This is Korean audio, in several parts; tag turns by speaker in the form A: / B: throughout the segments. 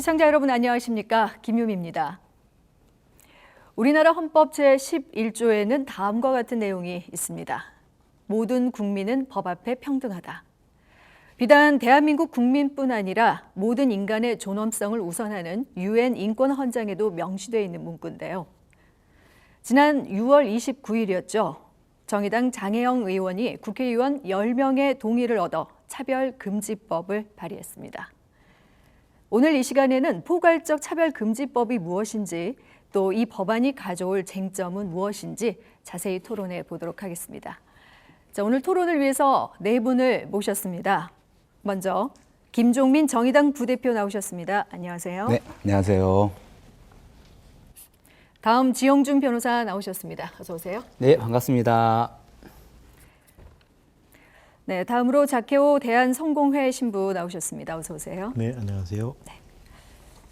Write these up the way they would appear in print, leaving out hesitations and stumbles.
A: 시청자 여러분 안녕하십니까? 김유미입니다. 우리나라 헌법 제11조에는 다음과 같은 내용이 있습니다. 모든 국민은 법 앞에 평등하다. 비단 대한민국 국민뿐 아니라 모든 인간의 존엄성을 우선하는 UN 인권헌장에도 명시되어 있는 문구인데요. 지난 6월 29일이었죠. 정의당 장혜영 의원이 국회의원 10명의 동의를 얻어 차별금지법을 발의했습니다. 오늘 이 시간에는 포괄적 차별금지법이 무엇인지 또 이 법안이 가져올 쟁점은 무엇인지 자세히 토론해 보도록 하겠습니다. 자, 오늘 토론을 위해서 네 분을 모셨습니다. 먼저 김종민 정의당 부대표 나오셨습니다. 안녕하세요.
B: 네, 안녕하세요.
A: 다음 지영준 변호사 나오셨습니다. 어서 오세요.
B: 네, 반갑습니다.
A: 네, 다음으로 자케오 대한성공회 신부 나오셨습니다. 어서 오세요.
C: 네, 안녕하세요.
A: 네.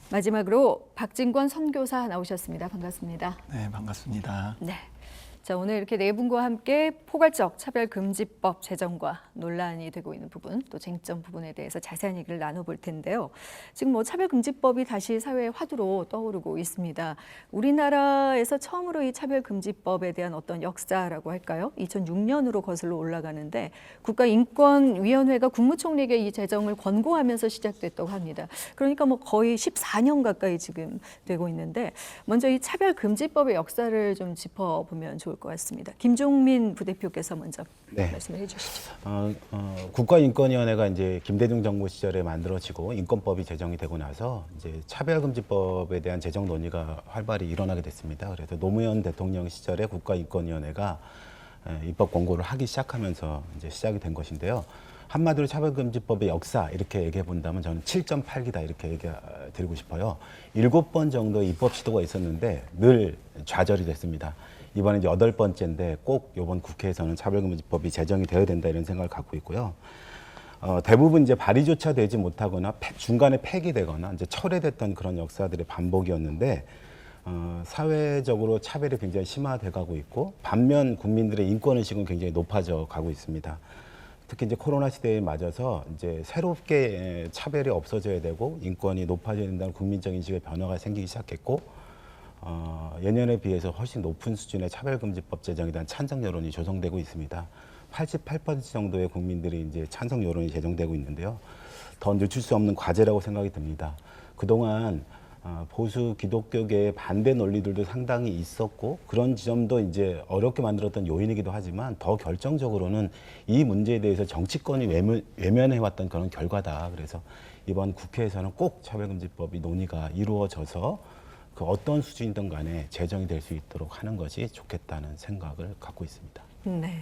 A: 마지막으로 박진권 선교사 나오셨습니다. 반갑습니다.
C: 네, 반갑습니다.
A: 네. 자, 오늘 이렇게 네 분과 함께 포괄적 차별금지법 제정과 논란이 되고 있는 부분, 또 쟁점 부분에 대해서 자세한 얘기를 나눠볼 텐데요. 지금 뭐 차별금지법이 다시 사회의 화두로 떠오르고 있습니다. 우리나라에서 처음으로 이 차별금지법에 대한 어떤 역사라고 할까요? 2006년으로 거슬러 올라가는데 국가인권위원회가 국무총리에게 이 제정을 권고하면서 시작됐다고 합니다. 그러니까 뭐 거의 14년 가까이 지금 되고 있는데 먼저 이 차별금지법의 역사를 좀 짚어보면 좋을 것 같습니다. 김종민 부대표께서 먼저 말씀을 해주시죠.
B: 국가인권위원회가 이제 김대중 정부 시절에 만들어지고 인권법이 제정이 되고 나서 이제 차별금지법에 대한 제정 논의가 활발히 일어나게 됐습니다. 그래서 노무현 대통령 시절에 국가인권위원회가 입법 권고를 하기 시작하면서 이제 시작이 된 것인데요. 한마디로 차별금지법의 역사 이렇게 얘기해 본다면 저는 7.8기다 이렇게 얘기 드리고 싶어요. 7번 정도 입법 시도가 있었는데 늘 좌절이 됐습니다. 이번에 이제 8번째인데 꼭 이번 국회에서는 차별금지법이 제정이 되어야 된다 이런 생각을 갖고 있고요. 대부분 이제 발의조차 되지 못하거나 중간에 폐기되거나 이제 철회됐던 그런 역사들의 반복이었는데 사회적으로 차별이 굉장히 심화돼 가고 있고 반면 국민들의 인권의식은 굉장히 높아져 가고 있습니다. 특히 이제 코로나 시대에 맞아서 이제 새롭게 차별이 없어져야 되고 인권이 높아져야 된다는 국민적 인식의 변화가 생기기 시작했고 예년에 비해서 훨씬 높은 수준의 차별금지법 제정에 대한 찬성 여론이 조성되고 있습니다. 88% 정도의 국민들이 이제 찬성 여론이 제정되고 있는데요. 더 늦출 수 없는 과제라고 생각이 듭니다. 그동안 보수 기독교계의 반대 논리들도 상당히 있었고 그런 지점도 이제 어렵게 만들었던 요인이기도 하지만 더 결정적으로는 이 문제에 대해서 정치권이 외면해왔던 그런 결과다. 그래서 이번 국회에서는 꼭 차별금지법이 논의가 이루어져서 그 어떤 수준이든 간에 제정이 될 수 있도록 하는 것이 좋겠다는 생각을 갖고 있습니다.
A: 네.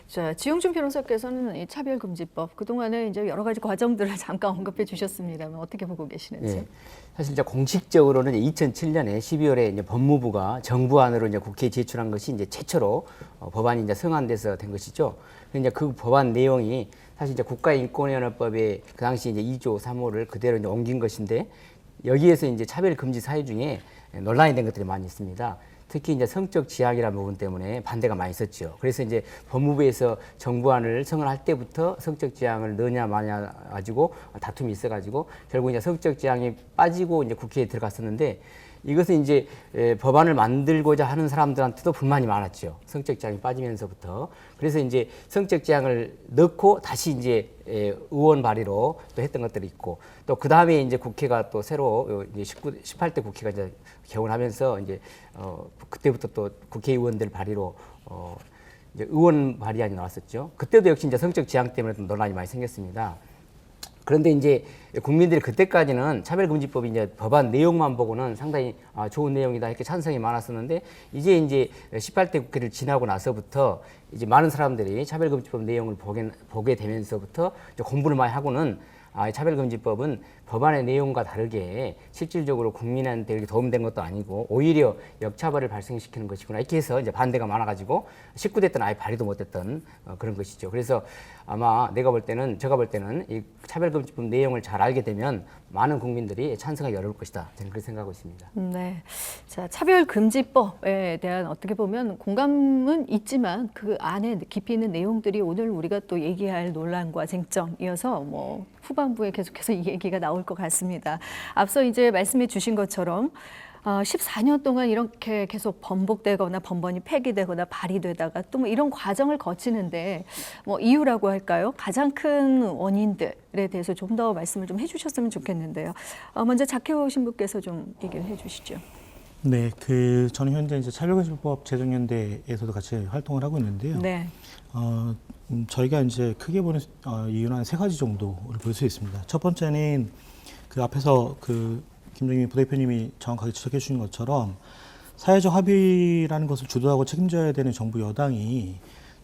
A: 자, 지영준 변호사께서는 이 차별금지법 그동안에 이제 여러 가지 과정들을 잠깐 언급해 주셨습니다만 어떻게 보고 계시는지?
D: 네. 사실 이제 공식적으로는 2007년에 12월에 이제 법무부가 정부안으로 이제 국회에 제출한 것이 이제 최초로 법안이 이제 성안돼서 된 것이죠. 근데 이제 그 법안 내용이 사실 이제 국가인권위원회법에 그 당시 이제 2조 3호를 그대로 이제 옮긴 것인데 여기에서 이제 차별금지 사유 중에 논란이 된 것들이 많이 있습니다. 특히 이제 성적 지향이라는 부분 때문에 반대가 많이 있었죠. 그래서 이제 법무부에서 정부안을 성안할 때부터 성적 지향을 넣냐 마냐 가지고 다툼이 있어가지고 결국 이제 성적 지향이 빠지고 이제 국회에 들어갔었는데 이것은 이제 법안을 만들고자 하는 사람들한테도 불만이 많았죠. 성적 지향이 빠지면서부터. 그래서 이제 성적 지향을 넣고 다시 이제 의원 발의로 또 했던 것들이 있고 또 그 다음에 이제 국회가 또 새로 이제 18대 국회가 이제 개원하면서 이제 그때부터 또 국회의원들 발의로 이제 의원 발의안이 나왔었죠. 그때도 역시 이제 성적 지향 때문에 좀 논란이 많이 생겼습니다. 그런데 이제 국민들이 그때까지는 차별금지법이 이제 법안 내용만 보고는 상당히 좋은 내용이다 이렇게 찬성이 많았었는데 이제 18대 국회를 지나고 나서부터 이제 많은 사람들이 차별금지법 내용을 보게 되면서부터 이제 공부를 많이 하고는 차별금지법은 법안의 내용과 다르게 실질적으로 국민한테 이렇게 도움된 것도 아니고 오히려 역차별을 발생시키는 것이구나 이렇게 해서 이제 반대가 많아가지고 19대 때는 아예 발의도 못했던 그런 것이죠. 그래서 아마 제가 볼 때는 이 차별금지법 내용을 잘 알게 되면 많은 국민들이 찬성하기 어려울 것이다. 저는 그렇게 생각하고 있습니다.
A: 네, 자 차별금지법에 대한 어떻게 보면 공감은 있지만 그 안에 깊이 있는 내용들이 오늘 우리가 또 얘기할 논란과 쟁점이어서 뭐 후반 후반부에 계속해서 이 얘기가 나올 것 같습니다. 앞서 이제 말씀해 주신 것처럼 14년 동안 이렇게 계속 번복되거나 번번이 폐기되거나 발의되다가 또 뭐 이런 과정을 거치는데 뭐 이유라고 할까요? 가장 큰 원인들에 대해서 좀 더 말씀을 좀 해주셨으면 좋겠는데요. 먼저 작해오신 분께서 좀 얘기를 해주시죠.
C: 네, 저는 현재 이제 차별금지법 제정연대에서도 같이 활동을 하고 있는데요.
A: 네.
C: 저희가 이제 크게 보는 이유는 한 3가지 정도를 볼 수 있습니다. 첫 번째는 그 앞에서 김정민 부대표님이 정확하게 지적해 주신 것처럼 사회적 합의라는 것을 주도하고 책임져야 되는 정부 여당이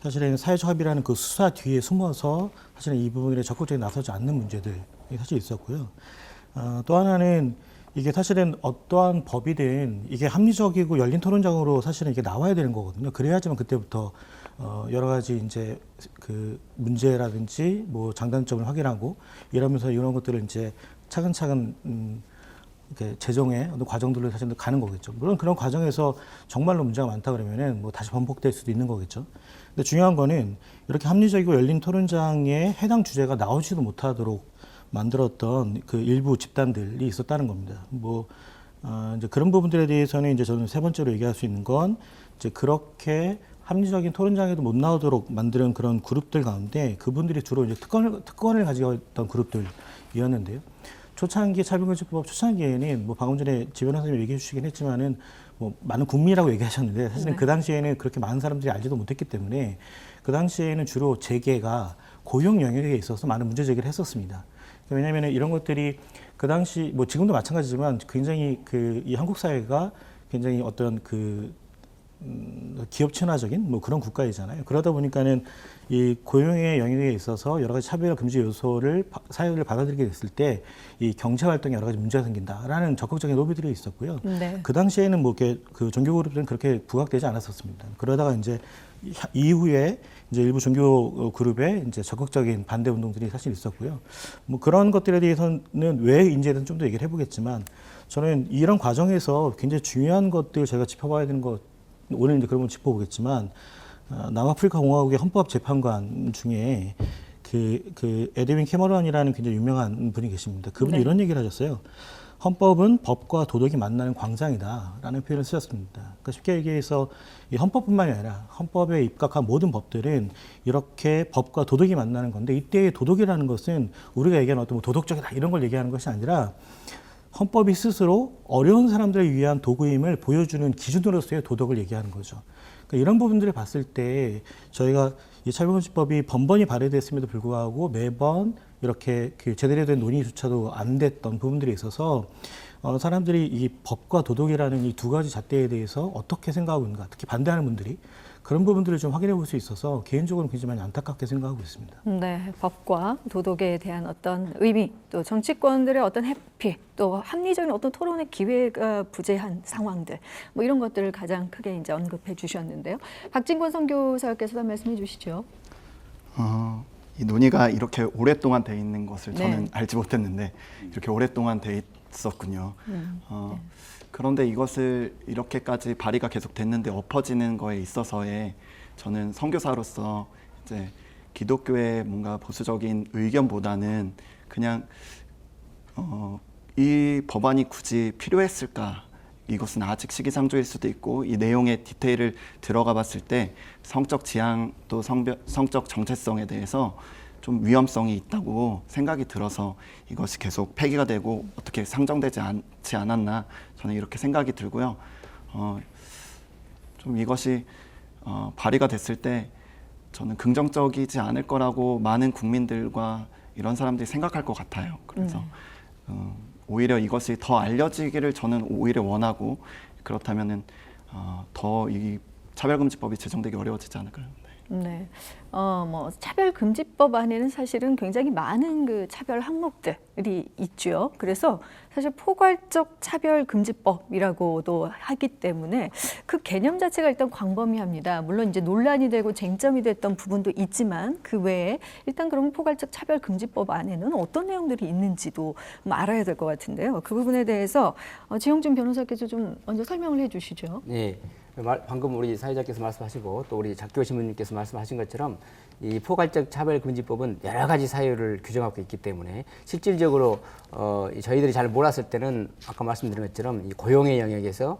C: 사실은 사회적 합의라는 그 수사 뒤에 숨어서 사실은 이 부분에 적극적으로 나서지 않는 문제들이 사실 있었고요. 또 하나는 이게 사실은 어떠한 법이든 이게 합리적이고 열린 토론장으로 사실은 이게 나와야 되는 거거든요. 그래야지만 그때부터 여러 가지 이제 그 문제라든지 뭐 장단점을 확인하고 이러면서 이런 것들을 이제 차근차근 이렇게 재정의 어떤 과정들로 사실 가는 거겠죠. 물론 그런 과정에서 정말로 문제가 많다 그러면은 뭐 다시 번복될 수도 있는 거겠죠. 근데 중요한 거는 이렇게 합리적이고 열린 토론장에 해당 주제가 나오지도 못하도록 만들었던 그 일부 집단들이 있었다는 겁니다. 이제 그런 부분들에 대해서는 이제 저는 3번째로 얘기할 수 있는 건 이제 그렇게 합리적인 토론장에도 못 나오도록 만드는 그런 그룹들 가운데 그분들이 주로 이제 특권을 가지고 있던 그룹들이었는데요. 초창기 차별금지법 초창기에는 뭐 방금 전에 지 변호사님이 얘기해 주시긴 했지만은 뭐 많은 국민이라고 얘기하셨는데 사실은
A: 네.
C: 그 당시에는 그렇게 많은 사람들이 알지도 못했기 때문에 그 당시에는 주로 재계가 고용 영역에 있어서 많은 문제 제기를 했었습니다. 왜냐하면 이런 것들이 그 당시 뭐 지금도 마찬가지지만 굉장히 이 한국 사회가 굉장히 어떤 기업 친화적인 뭐 그런 국가이잖아요. 그러다 보니까는 이 고용의 영역에 있어서 여러 가지 차별 금지 요소를 사회를 받아들이게 됐을 때 이 경제 활동에 여러 가지 문제가 생긴다라는 적극적인 로비들이 있었고요.
A: 네.
C: 그 당시에는 뭐 그 종교 그룹들은 그렇게 부각되지 않았었습니다. 그러다가 이제 이후에 이제 일부 종교 그룹의 이제 적극적인 반대 운동들이 사실 있었고요. 뭐 그런 것들에 대해서는 왜 인지에는 좀 더 얘기를 해보겠지만 저는 이런 과정에서 굉장히 중요한 것들 제가 짚어봐야 되는 것 오늘 이제 그런 걸 짚어보겠지만 남아프리카 공화국의 헌법재판관 중에 에드윈 캐머런이라는 굉장히 유명한 분이 계십니다. 그분이
A: 네.
C: 이런 얘기를 하셨어요. 헌법은 법과 도덕이 만나는 광장이다라는 표현을 쓰셨습니다. 그러니까 쉽게 얘기해서 이 헌법뿐만이 아니라 헌법에 입각한 모든 법들은 이렇게 법과 도덕이 만나는 건데 이때의 도덕이라는 것은 우리가 얘기하는 어떤 뭐 도덕적이다 이런 걸 얘기하는 것이 아니라 헌법이 스스로 어려운 사람들을 위한 도구임을 보여주는 기준으로서의 도덕을 얘기하는 거죠. 그러니까 이런 부분들을 봤을 때 저희가 이 차별금지법이 번번이 발의됐음에도 불구하고 매번 이렇게 제대로 된 논의조차도 안 됐던 부분들이 있어서 사람들이 이 법과 도덕이라는 이 2가지 잣대에 대해서 어떻게 생각하고 있는가, 특히 반대하는 분들이 그런 부분들을 좀 확인해 볼 수 있어서 개인적으로 굉장히 많이 안타깝게 생각하고 있습니다.
A: 네, 법과 도덕에 대한 어떤 의미, 또 정치권들의 어떤 회피, 또 합리적인 어떤 토론의 기회가 부재한 상황들, 뭐 이런 것들을 가장 크게 이제 언급해 주셨는데요. 박진권 선교사께서도 한 말씀해 주시죠.
E: 이 논의가 이렇게 오랫동안 돼 있는 것을
A: 네.
E: 저는 알지 못했는데 이렇게 오랫동안 돼 있었군요.
A: 네.
E: 그런데 이것을 이렇게까지 발의가 계속 됐는데 엎어지는 거에 있어서의 저는 선교사로서 이제 기독교의 뭔가 보수적인 의견보다는 그냥 이 법안이 굳이 필요했을까? 이것은 아직 시기상조일 수도 있고 이 내용의 디테일을 들어가 봤을 때 성적 지향 또 성적 정체성에 대해서 좀 위험성이 있다고 생각이 들어서 이것이 계속 폐기가 되고 어떻게 상정되지 않지 않았나 저는 이렇게 생각이 들고요. 좀 이것이 발의가 됐을 때 저는 긍정적이지 않을 거라고 많은 국민들과 이런 사람들이 생각할 것 같아요. 그래서 오히려 이것이 더 알려지기를 저는 오히려 원하고 그렇다면은 더 이 차별금지법이 제정되기 어려워지지 않을까요?
A: 네, 뭐 차별금지법 안에는 사실은 굉장히 많은 그 차별 항목들이 있죠. 그래서 사실 포괄적 차별금지법이라고도 하기 때문에 그 개념 자체가 일단 광범위합니다. 물론 이제 논란이 되고 쟁점이 됐던 부분도 있지만 그 외에 일단 그러면 포괄적 차별금지법 안에는 어떤 내용들이 있는지도 좀 알아야 될 것 같은데요. 그 부분에 대해서 지영준 변호사께서 좀 먼저 설명을 해주시죠.
D: 네. 방금 우리 사회자께서 말씀하시고 또 우리 작교 신부님께서 말씀하신 것처럼 이 포괄적 차별금지법은 여러 가지 사유를 규정하고 있기 때문에 실질적으로 저희들이 잘 몰랐을 때는 아까 말씀드린 것처럼 이 고용의 영역에서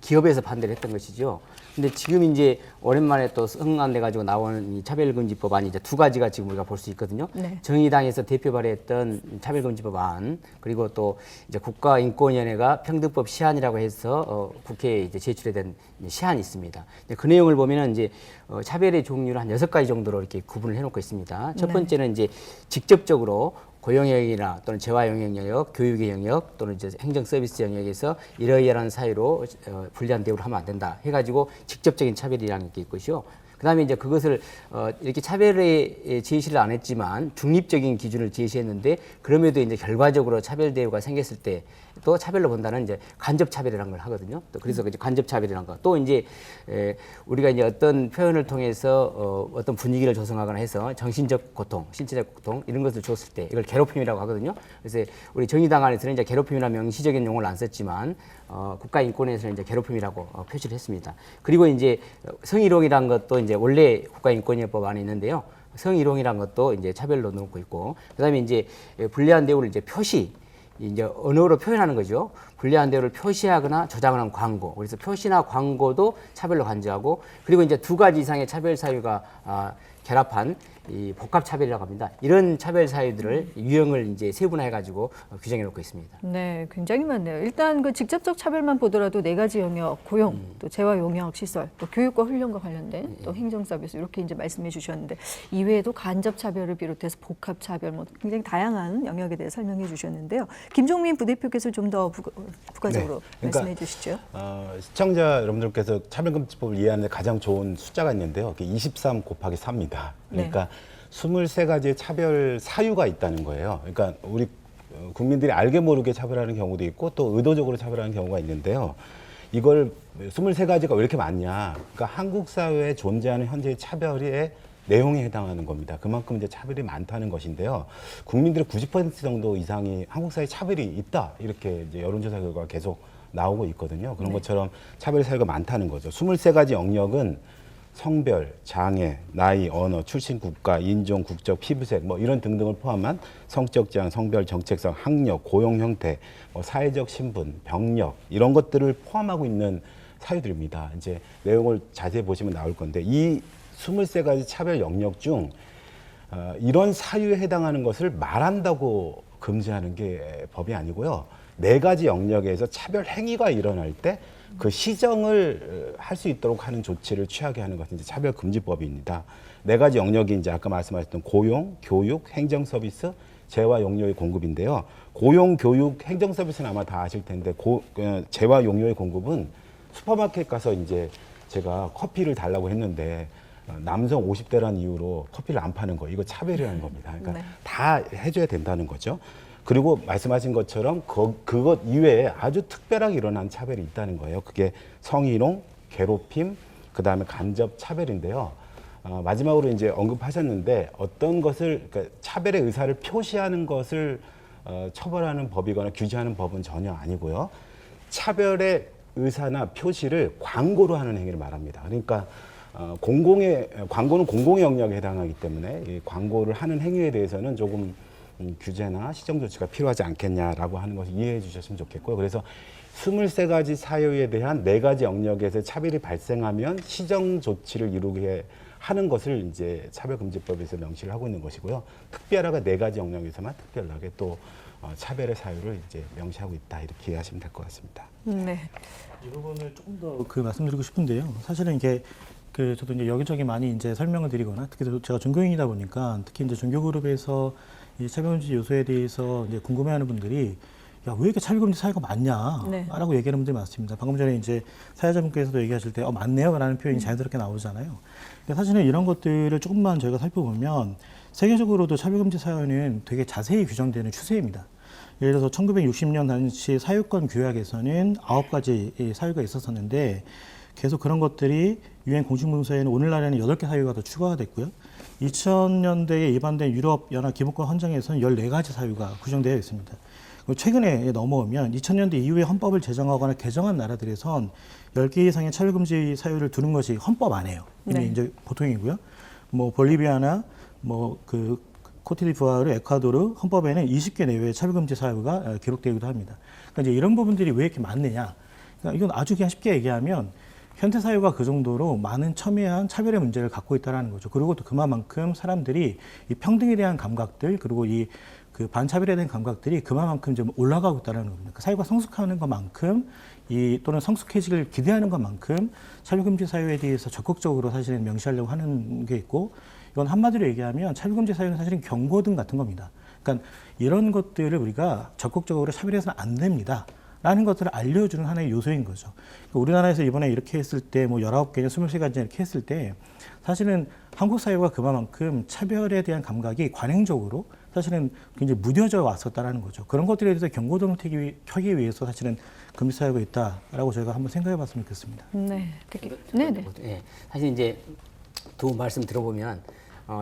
D: 기업에서 반대를 했던 것이죠. 근데 지금 이제 오랜만에 또 승안돼 가지고 나오는 이 차별금지법안이 이제 두 가지가 지금 우리가 볼 수 있거든요.
A: 네.
D: 정의당에서 대표 발의했던 차별금지법안 그리고 또 이제 국가인권위원회가 평등법 시안이라고 해서 국회에 이제 제출된 시안이 있습니다. 그 내용을 보면은 이제 차별의 종류를 한 6가지 정도로 이렇게 구분을 해놓고 있습니다. 첫 번째는 이제 직접적으로 고용 영역이나 또는 재화 영역 영역, 교육의 영역 또는 이제 행정 서비스 영역에서 이러이러한 사유로 불리한 대우를 하면 안 된다 해가지고 직접적인 차별이라는 게 있고요. 그다음에 이제 그것을 이렇게 차별의 제시를 안 했지만 중립적인 기준을 제시했는데 그럼에도 이제 결과적으로 차별 대우가 생겼을 때 또 차별로 본다는 이제 간접 차별이라는 걸 하거든요. 또 그래서 이제 간접 차별이라는 거. 또 이제 우리가 이제 어떤 표현을 통해서 어떤 분위기를 조성하거나 해서 정신적 고통, 신체적 고통 이런 것을 줬을 때 이걸 괴롭힘이라고 하거든요. 그래서 우리 정의당 안에서는 이제 괴롭힘이라는 명시적인 용어를 안 썼지만 국가인권위에서는 이제 괴롭힘이라고 표시를 했습니다. 그리고 이제 성희롱이라는 것도 이제 원래 국가인권위법 안에 있는데요. 성희롱이라는 것도 이제 차별로 넣고 있고, 그다음에 이제 불리한 대우를 이제 표시, 이제 언어로 표현하는 거죠. 불리한 대우를 표시하거나 저장하는 광고. 그래서 표시나 광고도 차별로 간주하고, 그리고 이제 2가지 이상의 차별 사유가 결합한 이 복합 차별이라고 합니다. 이런 차별 사유들을 유형을 이제 세분화해 가지고 규정해 놓고 있습니다.
A: 네, 굉장히 많네요. 일단 그 직접적 차별만 보더라도 4가지 영역, 고용, 또 재화 용역 시설, 또 교육과 훈련과 관련된 또 행정 서비스 이렇게 이제 말씀해 주셨는데 이외에도 간접 차별을 비롯해서 복합 차별 뭐 굉장히 다양한 영역에 대해 설명해 주셨는데요. 김종민 부대표께서 좀 더 부가적으로
B: 네, 그러니까,
A: 말씀해 주시죠.
B: 시청자 여러분들께서 차별금지법을 이해하는 데 가장 좋은 숫자가 있는데요. 그게 23 곱하기 4입니다. 그러니까 23가지의 차별 사유가 있다는 거예요. 그러니까 우리 국민들이 알게 모르게 차별하는 경우도 있고 또 의도적으로 차별하는 경우가 있는데요. 이걸 23가지가 왜 이렇게 많냐. 그러니까 한국 사회에 존재하는 현재의 차별의 내용에 해당하는 겁니다. 그만큼 이제 차별이 많다는 것인데요. 국민들의 90% 정도 이상이 한국 사회에 차별이 있다. 이렇게 이제 여론조사 결과가 계속 나오고 있거든요. 그런 것처럼 차별 사유가 많다는 거죠. 23가지 영역은 성별, 장애, 나이, 언어, 출신 국가, 인종, 국적, 피부색 뭐 이런 등등을 포함한 성적 지향, 성별, 정체성, 학력, 고용 형태, 뭐 사회적 신분, 병력 이런 것들을 포함하고 있는 사유들입니다. 이제 내용을 자세히 보시면 나올 건데 이 23가지 차별 영역 중 이런 사유에 해당하는 것을 말한다고 금지하는 게 법이 아니고요. 4가지 영역에서 차별 행위가 일어날 때 그 시정을 할 수 있도록 하는 조치를 취하게 하는 것이 이제 차별금지법입니다. 4가지 영역이 이제 아까 말씀하셨던 고용, 교육, 행정 서비스, 재화 용료의 공급인데요. 고용, 교육, 행정 서비스는 아마 다 아실 텐데 재화 용료의 공급은 슈퍼마켓 가서 이제 제가 커피를 달라고 했는데 남성 50대란 이유로 커피를 안 파는 거 이거 차별이라는 겁니다. 그러니까
A: 네.
B: 다 해줘야 된다는 거죠. 그리고 말씀하신 것처럼 그것 이외에 아주 특별하게 일어난 차별이 있다는 거예요. 그게 성희롱, 괴롭힘, 그다음에 간접 차별인데요. 마지막으로 이제 언급하셨는데 어떤 것을 그러니까 차별의 의사를 표시하는 것을 처벌하는 법이거나 규제하는 법은 전혀 아니고요. 차별의 의사나 표시를 광고로 하는 행위를 말합니다. 그러니까 광고는 공공의 영역에 해당하기 때문에 이 광고를 하는 행위에 대해서는 조금 규제나 시정 조치가 필요하지 않겠냐라고 하는 것을 이해해 주셨으면 좋겠고요. 그래서 23가지 사유에 대한 4가지 영역에서 차별이 발생하면 시정 조치를 이루게 하는 것을 이제 차별금지법에서 명시를 하고 있는 것이고요. 특별하게 4가지 영역에서만 특별하게 또 차별의 사유를 이제 명시하고 있다 이렇게 이해하시면 될 것 같습니다.
A: 네.
C: 이 부분을 조금 더 말씀드리고 싶은데요. 사실은 이게 저도 이제 여기저기 많이 이제 설명을 드리거나 특히 제가 종교인이다 보니까 특히 이제 종교 그룹에서 이 차별금지 요소에 대해서 이제 궁금해하는 분들이 야, 왜 이렇게 차별금지 사유가 많냐?
A: 네.
C: 라고 얘기하는 분들이 많습니다. 방금 전에 이제 사회자분께서도 얘기하실 때 많네요 라는 표현이 자연스럽게 나오잖아요. 근데 사실은 이런 것들을 조금만 저희가 살펴보면 세계적으로도 차별금지 사유는 되게 자세히 규정되는 추세입니다. 예를 들어서 1960년 당시 사유권 규약에서는 9가지 사유가 있었었는데 계속 그런 것들이 유엔 공식문서에는 오늘날에는 8개 사유가 더 추가가 됐고요. 2000년대에 입안된 유럽 연합 기본권 헌장에서는 14가지 사유가 규정되어 있습니다. 최근에 넘어오면 2000년대 이후에 헌법을 제정하거나 개정한 나라들에선 10개 이상의 차별금지 사유를 두는 것이 헌법 안에요. 이게
A: 네.
C: 이제 보통이고요. 뭐 볼리비아나 뭐 그 코트디부아르, 에콰도르 헌법에는 20개 내외의 차별금지 사유가 기록되기도 합니다. 그러니까 이제 이런 부분들이 왜 이렇게 많느냐? 그러니까 이건 아주 그냥 쉽게 얘기하면 현대 사회가 그 정도로 많은 첨예한 차별의 문제를 갖고 있다는 거죠. 그리고 또 그만큼 사람들이 이 평등에 대한 감각들 그리고 이 그 반차별에 대한 감각들이 그만큼 좀 올라가고 있다는 겁니다. 그 사회가 성숙하는 것만큼 이 또는 성숙해지길 기대하는 것만큼 차별금지 사유에 대해서 적극적으로 사실은 명시하려고 하는 게 있고 이건 한마디로 얘기하면 차별금지 사유는 사실은 경고등 같은 겁니다. 그러니까 이런 것들을 우리가 적극적으로 차별해서는 안 됩니다. 라는 것들을 알려주는 하나의 요소인 거죠. 그러니까 우리나라에서 이번에 이렇게 했을 때 뭐 19개냐 23가지냐 이렇게 했을 때 사실은 한국 사회가 그만큼 차별에 대한 감각이 관행적으로 사실은 굉장히 무뎌져 왔었다라는 거죠. 그런 것들에 대해서 경고등을 켜기 위해서 사실은 금지 사유가 있다라고 저희가 한번 생각해 봤으면 좋겠습니다.
A: 네. 네네.
D: 예, 사실 이제 두 말씀 들어보면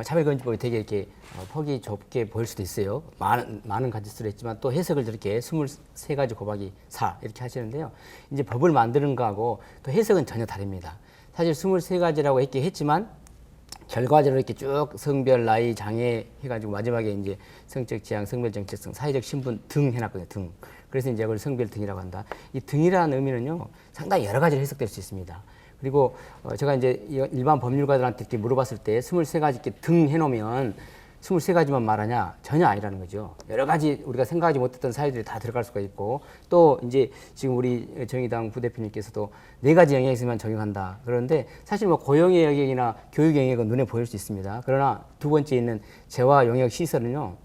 D: 차별금지법이 되게 이렇게 폭이 좁게 보일 수도 있어요. 많은 가지수를 했지만 또 해석을 저렇게 23가지 곱하기 4 이렇게 하시는데요. 이제 법을 만드는 거하고 또 해석은 전혀 다릅니다. 사실 23가지라고 했지만 결과적으로 이렇게 쭉 성별, 나이, 장애 해가지고 마지막에 이제 성적 지향, 성별 정체성, 사회적 신분 등 해놨거든요. 등. 그래서 이제 그걸 성별 등이라고 한다. 이 등이라는 의미는요, 상당히 여러 가지로 해석될 수 있습니다. 그리고 제가 이제 일반 법률가들한테 이렇게 물어봤을 때 23가지 이렇게 등 해놓으면 23가지만 말하냐? 전혀 아니라는 거죠. 여러 가지 우리가 생각하지 못했던 사유들이 다 들어갈 수가 있고 또 이제 지금 우리 정의당 부대표님께서도 4가지 영역이 있으면 적용한다. 그런데 사실 뭐 고용의 영역이나 교육의 영역은 눈에 보일 수 있습니다. 그러나 두 번째 있는 재화 영역 시설은요.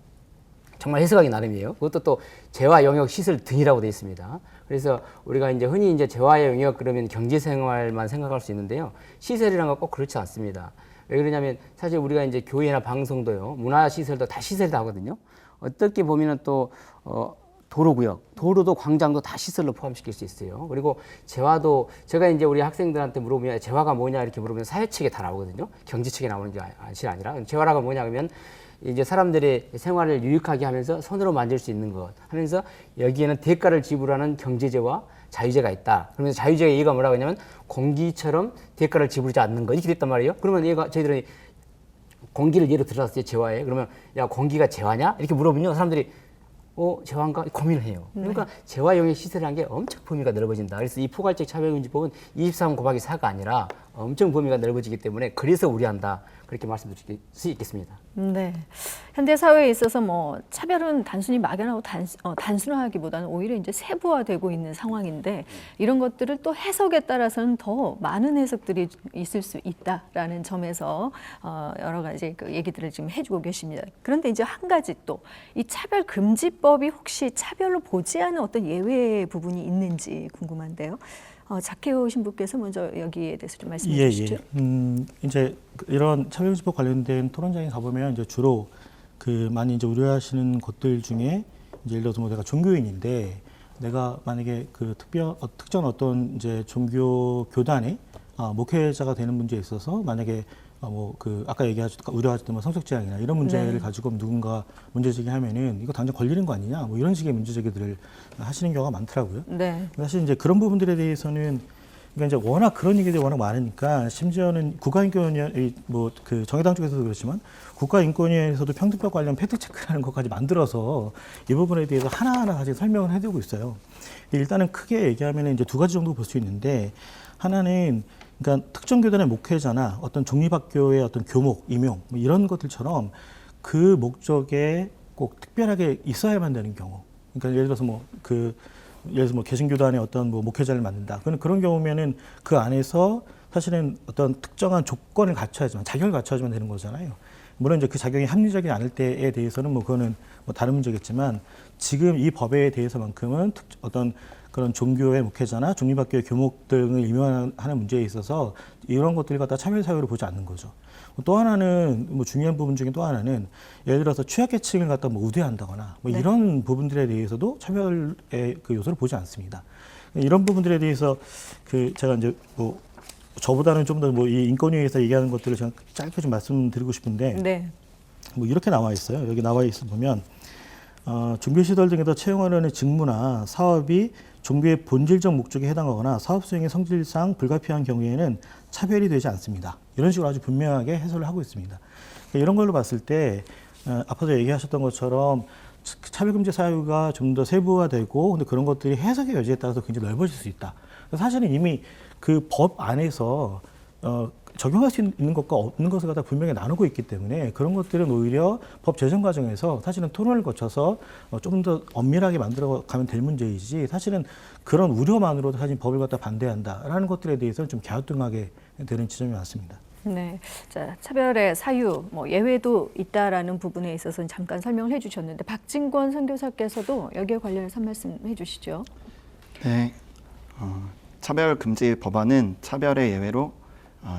D: 정말 해석하기 나름이에요. 그것도 또 재화 영역 시설 등이라고 되어 있습니다. 그래서 우리가 이제 흔히 이제 재화의 영역 그러면 경제생활만 생각할 수 있는데요. 시설이라는 건 꼭 그렇지 않습니다. 왜 그러냐면 사실 우리가 이제 교회나 방송도요, 문화시설도 다 시설이다 하거든요. 어떻게 보면은 또 도로구역, 도로도 광장도 다 시설로 포함시킬 수 있어요. 그리고 재화도 제가 이제 우리 학생들한테 물어보면 재화가 뭐냐 이렇게 물어보면 사회책에 다 나오거든요. 경제책에 나오는 게 아니라 재화라가 뭐냐 그러면 이제 사람들의 생활을 유익하게 하면서 손으로 만질 수 있는 것 하면서 여기에는 대가를 지불하는 경제재와 자유재가 있다. 그러면서 자유재의 얘기가 뭐라고 하냐면 공기처럼 대가를 지불하지 않는 것 이렇게 됐단 말이에요. 그러면 얘가 저희들은 공기를 예로 들었어요. 재화에. 그러면 야 공기가 재화냐? 이렇게 물어보면 사람들이 재화인가? 고민을 해요. 그러니까 재화 영역 시설이라는 게 엄청 범위가 넓어진다. 그래서 이 포괄적 차별금지법은 23 곱하기 4가 아니라 엄청 범위가 넓어지기 때문에 그래서 우려한다. 그렇게 말씀드릴 수 있겠습니다.
A: 네. 현대 사회에 있어서 뭐 차별은 단순히 막연하고 단순화하기보다는 오히려 이제 세부화되고 있는 상황인데 이런 것들을 또 해석에 따라서는 더 많은 해석들이 있을 수 있다라는 점에서 여러 가지 그 얘기들을 지금 해주고 계십니다. 그런데 이제 한 가지 또 이 차별금지법이 혹시 차별로 보지 않은 어떤 예외 부분이 있는지 궁금한데요. 작혜호 신부께서 먼저 여기에 대해서 좀 말씀해 주시죠.
C: 이제 이런 차별금지법 관련된 토론장에 가보면 이제 주로 그 많이 이제 우려하시는 것들 중에 이제 예를 들어서 뭐 내가 종교인인데 내가 만약에 그 특정 어떤 이제 종교 교단의 목회자가 되는 문제에 있어서 만약에 뭐 그 아까 우려하셨던 뭐 성적 지향이나 이런 문제를 가지고 누군가 문제 제기하면은 이거 당장 걸리는 거 아니냐 뭐 이런 식의 문제 제기들을 하시는 경우가 많더라고요.
A: 네.
C: 사실 이제 그런 부분들에 대해서는 그러니까 이제 워낙 그런 얘기들이 워낙 많으니까 심지어는 국가인권위원 뭐 그 정의당 쪽에서도 그렇지만 국가인권위에서도 평등법 관련 팩트 체크라는 것까지 만들어서 이 부분에 대해서 하나하나 사실 설명을 해두고 있어요. 일단은 크게 얘기하면 이제 2가지 정도 볼 수 있는데 하나는 그러니까 특정 교단의 목회자나 어떤 종립학교의 어떤 교목, 임용 뭐 이런 것들처럼 그 목적에 꼭 특별하게 있어야만 되는 경우. 그러니까 예를 들어서 뭐 개신교단의 어떤 뭐 목회자를 만든다. 그런 경우면은 그 안에서 사실은 어떤 특정한 조건을 갖춰야지만 자격을 갖춰야지만 되는 거잖아요. 물론 이제 그 자격이 합리적이지 않을 때에 대해서는 뭐 그거는 뭐 다른 문제겠지만 지금 이 법에 대해서만큼은 어떤 그런 종교의 목회자나 종립학교의 교목 등을 임명하는 문제에 있어서 이런 것들을 갖다 차별 사유로 보지 않는 거죠. 또 하나는 뭐 중요한 부분 중에 또 하나는 예를 들어서 취약계층을 갖다 뭐 우대한다거나 뭐 이런 부분들에 대해서도 차별의 그 요소를 보지 않습니다. 이런 부분들에 대해서 제가 이제 뭐 저보다는 좀 더 뭐 이 인권위에서 얘기하는 것들을 제가 짧게 좀 말씀드리고 싶은데
A: 네.
C: 뭐 이렇게 나와 있어요. 여기 나와 있어 보면 종교시설 등에서 채용하려는 직무나 사업이 종교의 본질적 목적에 해당하거나 사업 수행의 성질상 불가피한 경우에는 차별이 되지 않습니다. 이런 식으로 아주 분명하게 해설을 하고 있습니다. 이런 걸로 봤을 때 앞서서 얘기하셨던 것처럼 차별금지 사유가 좀 더 세부화되고 근데 그런 것들이 해석의 여지에 따라서 굉장히 넓어질 수 있다. 사실은 이미 그 법 안에서 적용할 수 있는 것과 없는 것을 갖다 분명히 나누고 있기 때문에 그런 것들은 오히려 법 제정 과정에서 사실은 토론을 거쳐서 조금 더 엄밀하게 만들어 가면 될 문제이지 사실은 그런 우려만으로도 사실 법을 갖다 반대한다라는 것들에 대해서는 좀 갸우뚱하게 되는 지점이 많습니다.
A: 네, 자 차별의 사유, 뭐 예외도 있다라는 부분에 있어서는 잠깐 설명을 해주셨는데 박진권 선교사께서도 여기에 관련해서 한 말씀 해주시죠.
E: 네, 차별금지 법안은 차별의 예외로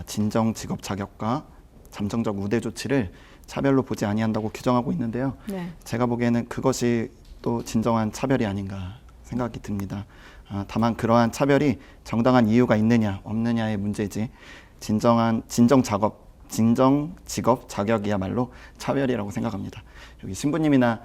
E: 진정 직업 자격과 잠정적 우대 조치를 차별로 보지 아니한다고 규정하고 있는데요.
A: 네.
E: 제가 보기에는 그것이 또 진정한 차별이 아닌가 생각이 듭니다. 다만 그러한 차별이 정당한 이유가 있느냐 없느냐의 문제지 진정 직업 자격이야말로 차별이라고 생각합니다. 여기 신부님이나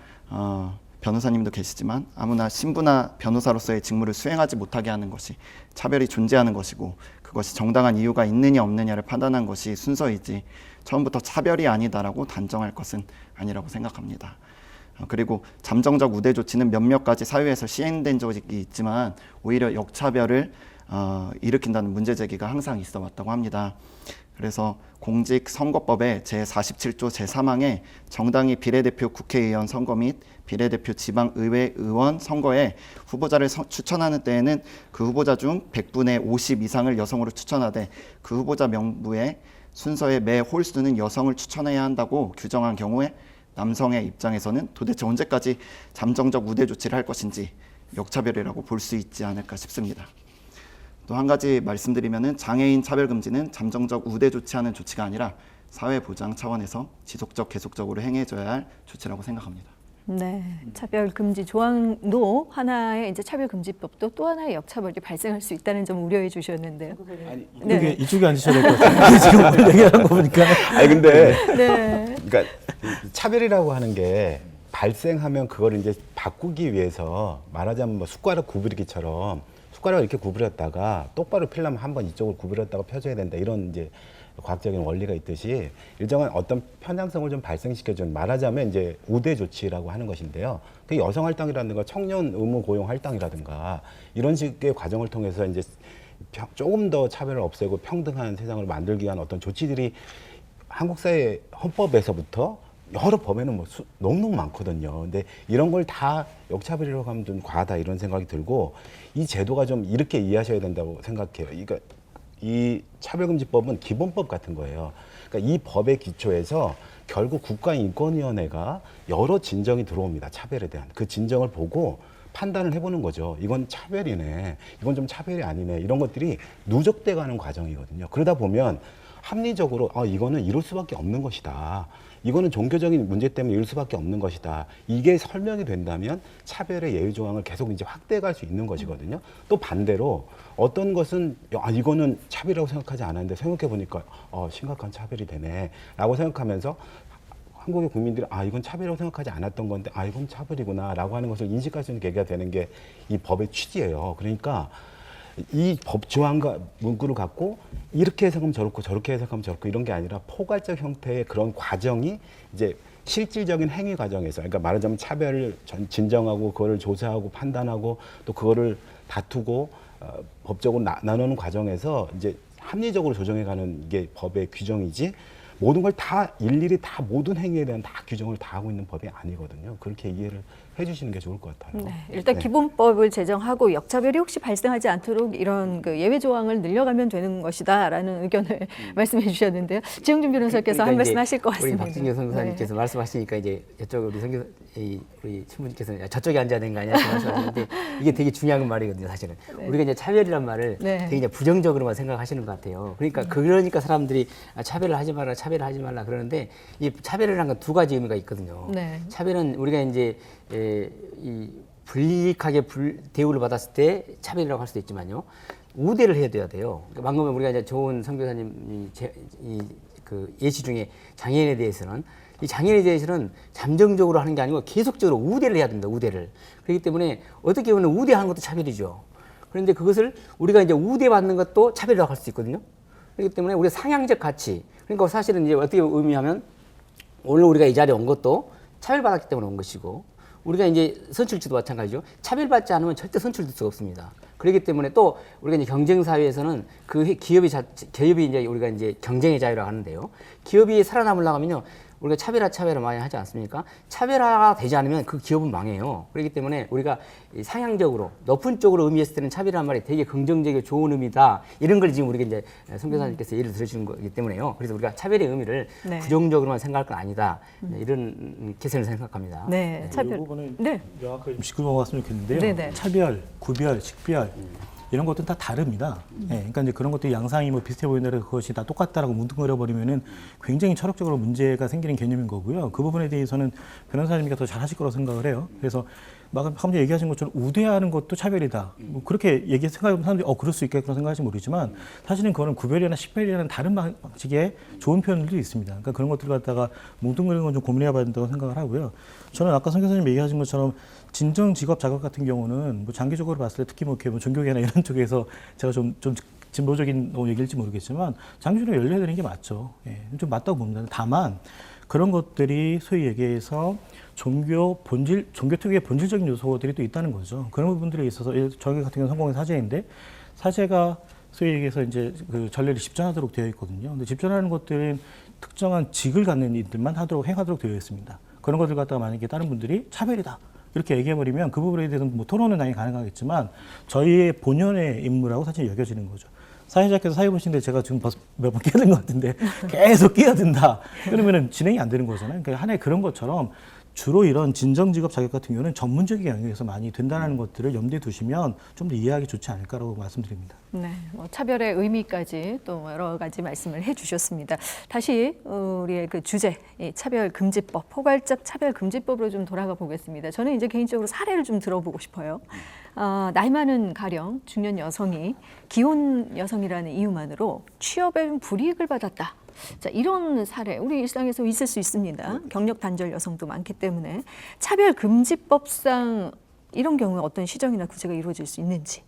E: 변호사님도 계시지만 아무나 신부나 변호사로서의 직무를 수행하지 못하게 하는 것이 차별이 존재하는 것이고 그것이 정당한 이유가 있느냐 없느냐를 판단한 것이 순서이지 처음부터 차별이 아니다라고 단정할 것은 아니라고 생각합니다. 그리고 잠정적 우대 조치는 몇몇 가지 사유에서 시행된 적이 있지만 오히려 역차별을 일으킨다는 문제 제기가 항상 있어 왔다고 합니다. 그래서 공직선거법의 제47조 제3항에 정당이 비례대표 국회의원 선거 및 비례대표 지방의회 의원 선거에 후보자를 추천하는 때에는 그 후보자 중 100분의 50 이상을 여성으로 추천하되 그 후보자 명부에 순서의 매 홀수는 여성을 추천해야 한다고 규정한 경우에 남성의 입장에서는 도대체 언제까지 잠정적 우대 조치를 할 것인지 역차별이라고 볼 수 있지 않을까 싶습니다. 또 한 가지 말씀드리면은 장애인 차별금지는 잠정적 우대 조치하는 조치가 아니라 사회보장 차원에서 지속적 계속적으로 행해져야 할 조치라고 생각합니다.
A: 네, 차별금지 조항도 하나의 이제 차별금지법도 또 하나의 역차별이 발생할 수 있다는 점 우려해 주셨는데요. 네.
C: 이쪽에 앉으셔야 될 것 같아요. 지금 오늘 얘기하는 거 보니까.
B: 아니 근데
A: 네.
B: 그러니까 차별이라고 하는 게 발생하면 그걸 이제 바꾸기 위해서 말하자면 뭐 숟가락 구부리기처럼 숟가락을 이렇게 구부렸다가 똑바로 펴려면 한번 이쪽을 구부렸다가 펴줘야 된다 이런 이제 과학적인 원리가 있듯이 일정한 어떤 편향성을 좀 발생시켜주는 말하자면 이제 우대 조치라고 하는 것인데요. 그 여성 할당이라든가 청년 의무 고용 할당이라든가 이런 식의 과정을 통해서 이제 조금 더 차별을 없애고 평등한 세상을 만들기 위한 어떤 조치들이 한국 사회 헌법에서부터 여러 법에는 뭐 너무 많거든요. 근데 이런 걸 다 역차별이라고 하면 좀 과하다 이런 생각이 들고 이 제도가 좀 이렇게 이해하셔야 된다고 생각해요. 그러니까 이 차별금지법은 기본법 같은 거예요. 그러니까 이 법의 기초에서 결국 국가인권위원회가 여러 진정이 들어옵니다. 차별에 대한. 그 진정을 보고 판단을 해보는 거죠. 이건 차별이네. 이건 좀 차별이 아니네. 이런 것들이 누적돼 가는 과정이거든요. 그러다 보면 합리적으로 이거는 이럴 수밖에 없는 것이다. 이거는 종교적인 문제 때문에 이럴 수밖에 없는 것이다. 이게 설명이 된다면 차별의 예외 조항을 계속 이제 확대해 갈 수 있는 것이거든요. 또 반대로 어떤 것은 이거는 차별이라고 생각하지 않았는데 생각해 보니까 심각한 차별이 되네라고 생각하면서 한국의 국민들이 이건 차별이라고 생각하지 않았던 건데 이건 차별이구나라고 하는 것을 인식할 수 있는 계기가 되는 게 이 법의 취지예요. 그러니까 이 법 조항과 문구를 갖고 이렇게 해석하면 저렇고 저렇게 해석하면 저렇고 이런 게 아니라 포괄적 형태의 그런 과정이 이제 실질적인 행위 과정에서 그러니까 말하자면 차별을 진정하고 그거를 조사하고 판단하고 또 그거를 다투고 법적으로 나누는 과정에서 이제 합리적으로 조정해가는 이게 법의 규정이지 모든 걸 다 일일이 다 모든 행위에 대한 다 규정을 다 하고 있는 법이 아니거든요. 그렇게 이해를 해주시는 게 좋을 것 같아요.
A: 네, 일단 기본법을 제정하고 역차별이 혹시 발생하지 않도록 이런 그 예외 조항을 늘려가면 되는 것이다라는 의견을 말씀해 주셨는데요. 지영준 변호사께서 한 말씀 하실 것 같습니다.
D: 우리 박진경 선교사님께서 말씀하시니까 이제 저쪽 우리 우리 신부님께서는 저쪽에 앉아야 되는 거 아니야? 말씀하시는데 이게 되게 중요한 말이거든요, 사실은. 우리가 이제 차별이란 말을 되게 이제 부정적으로만 생각하시는 것 같아요. 그러니까 사람들이 차별을 하지 말라 그러는데 이 차별이라는 건 두 가지 의미가 있거든요.
A: 네.
D: 차별은 우리가 이제 이 불이익하게 대우를 받았을 때 차별이라고 할 수도 있지만요. 우대를 해야 돼요. 그러니까 방금 우리가 이제 좋은 선교사님이 그 예시 중에 장애인에 대해서는 이 장애인에 대해서는 잠정적으로 하는 게 아니고 계속적으로 우대를 해야 된다. 우대를. 그렇기 때문에 어떻게 보면 우대하는 것도 차별이죠. 그런데 그것을 우리가 이제 우대받는 것도 차별이라고 할 수 있거든요. 그렇기 때문에 우리가 상향적 가치. 그러니까 사실은 이제 어떻게 의미하면 오늘 우리가 이 자리에 온 것도 차별받았기 때문에 온 것이고 우리가 이제 선출직도 마찬가지죠. 차별받지 않으면 절대 선출될 수가 없습니다. 그렇기 때문에 또 우리가 이제 경쟁 사회에서는 그 기업이 이제 우리가 이제 경쟁의 자유라고 하는데요. 기업이 살아남으려면요. 우리가 차별을 많이 하지 않습니까? 차별화가 되지 않으면 그 기업은 망해요. 그렇기 때문에 우리가 상향적으로 높은 쪽으로 의미했을 때는 차별이라는 말이 되게 긍정적이고 좋은 의미다. 이런 걸 지금 우리가 이제 선교사님께서 예를 들어주는 거기 때문에요. 그래서 우리가 차별의 의미를
A: 네.
D: 부정적으로만 생각할 건 아니다. 이런 개선을 생각합니다.
A: 네,
C: 이
A: 차별.
C: 부분은
A: 네.
C: 명확하게 좀 짚고 넘어갔으면 좋겠는데요.
A: 네네.
C: 차별, 구별, 식별 이런 것들은 다 다릅니다. 예, 그러니까 이제 그런 것들이 양상이 뭐 비슷해 보이는데 그것이 다 똑같다라고 뭉뚱그려 버리면은 굉장히 철학적으로 문제가 생기는 개념인 거고요. 그 부분에 대해서는 변호사님께서 더 잘하실 거라고 생각을 해요. 그래서 방금 얘기하신 것처럼 우대하는 것도 차별이다. 뭐 그렇게 생각하면 사람들이 그럴 수 있겠구나 생각할지 모르지만 사실은 그거는 구별이나 식별이라는 다른 방식의 좋은 표현들도 있습니다. 그러니까 그런 것들을 갖다가 뭉뚱그리는 건 좀 고민해야 된다고 생각을 하고요. 저는 아까 선 교수님 얘기하신 것처럼 진정 직업 자격 같은 경우는 뭐 장기적으로 봤을 때 특히 뭐 종교계나 이런 쪽에서 제가 좀 진보적인 얘기일지 모르겠지만 장기적으로 열려야 되는 게 맞죠. 예, 좀 맞다고 봅니다. 다만 그런 것들이 소위 얘기해서 종교 특유의 본질적인 요소들이 또 있다는 거죠. 그런 부분들에 있어서 저희 같은 경우는 성공의 사제인데 사제가 소위 얘기해서 이제 그 전례를 집전하도록 되어 있거든요. 근데 집전하는 것들은 특정한 직을 갖는 이들만 행하도록 되어 있습니다. 그런 것들 갖다가 만약에 다른 분들이 차별이다. 이렇게 얘기해버리면 그 부분에 대해서는 뭐 토론은 당연히 가능하겠지만 저희의 본연의 임무라고 사실 여겨지는 거죠. 사회자께서 사회 보시는데 제가 지금 몇 번 끼어든 것 같은데 계속 끼어든다. 그러면은 진행이 안 되는 거잖아요. 그러니까 하나의 그런 것처럼 주로 이런 진정 직업 자격 같은 경우는 전문적인 영역에서 많이 된다는 것들을 염두에 두시면 좀 더 이해하기 좋지 않을까라고 말씀드립니다.
A: 네, 뭐 차별의 의미까지 또 여러 가지 말씀을 해주셨습니다. 다시 우리의 그 주제, 이 차별금지법, 포괄적 차별금지법으로 좀 돌아가 보겠습니다. 저는 이제 개인적으로 사례를 좀 들어보고 싶어요. 나이 많은 가령 중년 여성이 기혼 여성이라는 이유만으로 취업에 불이익을 받았다. 자, 이런 사례 우리 일상에서 있을 수 있습니다. 경력 단절 여성도 많기 때문에 차별금지법상 이런 경우에 어떤 시정이나 구제가 이루어질 수 있는지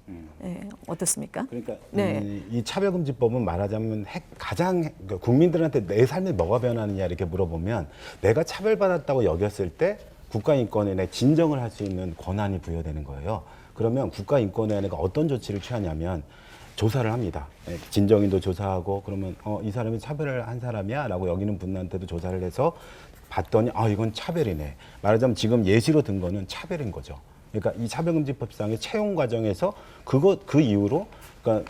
A: 어떻습니까?
B: 그러니까
A: 네.
B: 이 차별금지법은 말하자면 가장 국민들한테 내 삶에 뭐가 변하느냐 이렇게 물어보면 내가 차별받았다고 여겼을 때 국가인권위원회에 진정을 할 수 있는 권한이 부여되는 거예요. 그러면 국가인권위원회가 어떤 조치를 취하냐면 조사를 합니다. 진정인도 조사하고 그러면 이 사람이 차별을 한 사람이야 라고 여기는 분한테도 조사를 해서 봤더니 이건 차별이네. 말하자면 지금 예시로 든 거는 차별인 거죠. 그러니까 이 차별금지법상의 채용 과정에서 그 이후로 그러니까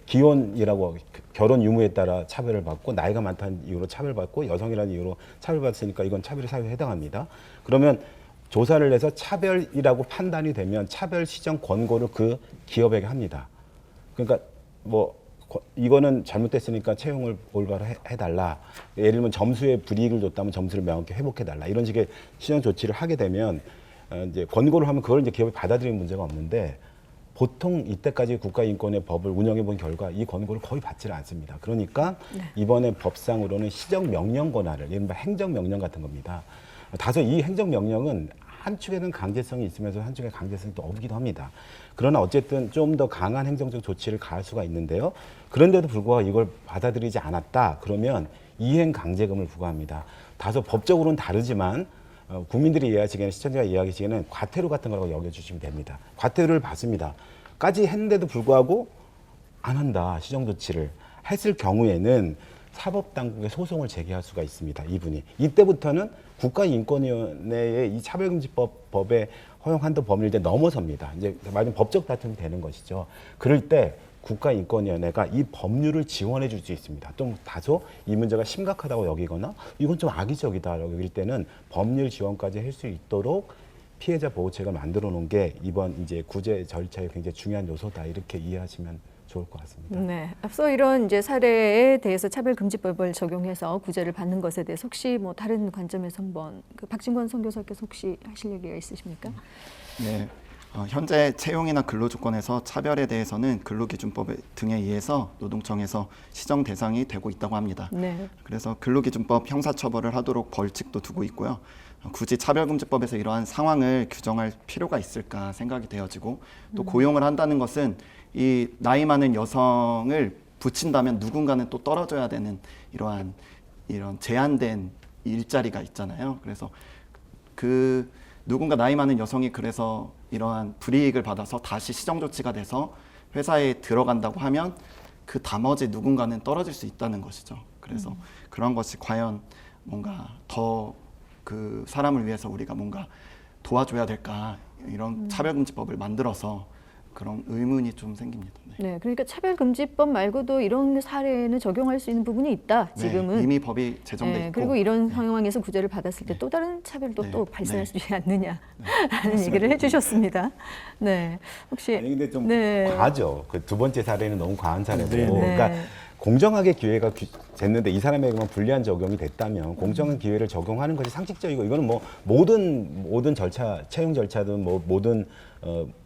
B: 기혼이라고 결혼 유무에 따라 차별을 받고 나이가 많다는 이유로 차별받고 여성이라는 이유로 차별받았으니까 이건 차별의 사유에 해당합니다. 그러면 조사를 해서 차별이라고 판단이 되면 차별 시정 권고를 그 기업에게 합니다. 그러니까 이거는 잘못됐으니까 채용을 올바로 해달라. 예를 들면 점수에 불이익을 줬다면 점수를 명확히 회복해달라. 이런 식의 시정 조치를 하게 되면 이제 권고를 하면 그걸 이제 기업이 받아들이는 문제가 없는데 보통 이때까지 국가인권의 법을 운영해 본 결과 이 권고를 거의 받지를 않습니다. 그러니까 이번에 법상으로는 시정 명령 권한을 이른바 행정명령 같은 겁니다. 다소 이 행정명령은 한쪽에는 강제성이 있으면서 한쪽에 강제성이 또 없기도 합니다. 그러나 어쨌든 좀 더 강한 행정적 조치를 가할 수가 있는데요. 그런데도 불구하고 이걸 받아들이지 않았다. 그러면 이행 강제금을 부과합니다. 다소 법적으로는 다르지만 국민들이 이해하시기에는 시청자가 이해하시기에는 과태료 같은 거라고 여겨주시면 됩니다. 과태료를 받습니다. 까지 했는데도 불구하고 안 한다. 시정 조치를 했을 경우에는 사법당국에 소송을 제기할 수가 있습니다. 이분이. 이때부터는 국가인권위원회의 이 차별금지법에 허용한다 범위를 이제 넘어섭니다. 이제 말하자면 법적 다툼이 되는 것이죠. 그럴 때 국가인권위원회가 이 법률을 지원해 줄 수 있습니다. 좀 다소 이 문제가 심각하다고 여기거나 이건 좀 악의적이다라고 여길 때는 법률 지원까지 할 수 있도록 피해자 보호책을 만들어 놓은 게 이번 이제 구제 절차의 굉장히 중요한 요소다 이렇게 이해하시면 좋을 것 같습니다.
A: 네, 앞서 이런 이제 사례에 대해서 차별금지법을 적용해서 구제를 받는 것에 대해서 혹시 뭐 다른 관점에서 한번 박진권 선교사께서 혹시 하실 얘기가 있으십니까?
E: 네. 현재 채용이나 근로조건에서 차별에 대해서는 근로기준법 등에 의해서 노동청에서 시정 대상이 되고 있다고 합니다.
A: 네.
E: 그래서 근로기준법 형사처벌을 하도록 벌칙도 두고 있고요. 굳이 차별금지법에서 이러한 상황을 규정할 필요가 있을까 생각이 되어지고 또 고용을 한다는 것은 이 나이 많은 여성을 붙인다면 누군가는 또 떨어져야 되는 이런 제한된 일자리가 있잖아요. 그래서 그 누군가 나이 많은 여성이 그래서 이러한 불이익을 받아서 다시 시정 조치가 돼서 회사에 들어간다고 하면 그 나머지 누군가는 떨어질 수 있다는 것이죠. 그래서 그런 것이 과연 뭔가 더 그 사람을 위해서 우리가 뭔가 도와줘야 될까 이런 차별금지법을 만들어서 그런 의문이 좀 생깁니다. 네.
A: 네, 그러니까 차별금지법 말고도 이런 사례는 적용할 수 있는 부분이 있다. 지금은.
E: 네, 이미 법이 제정돼
A: 네,
E: 있고
A: 그리고 이런 상황에서 구제를 받았을 때 또 다른 차별도
E: 네.
A: 또 발생할
E: 네.
A: 수 있지 않느냐라는 얘기를 해주셨습니다. 네, 혹시
B: 아니 근데 좀
A: 네.
B: 과하죠. 그 두 번째 사례는 너무 과한 사례고,
C: 네.
B: 그러니까
A: 네.
B: 공정하게 기회가 됐는데 이 사람에게만 불리한 적용이 됐다면 공정한 기회를 적용하는 것이 상식적이고, 이거는 뭐 모든 절차, 채용 절차든 뭐 모든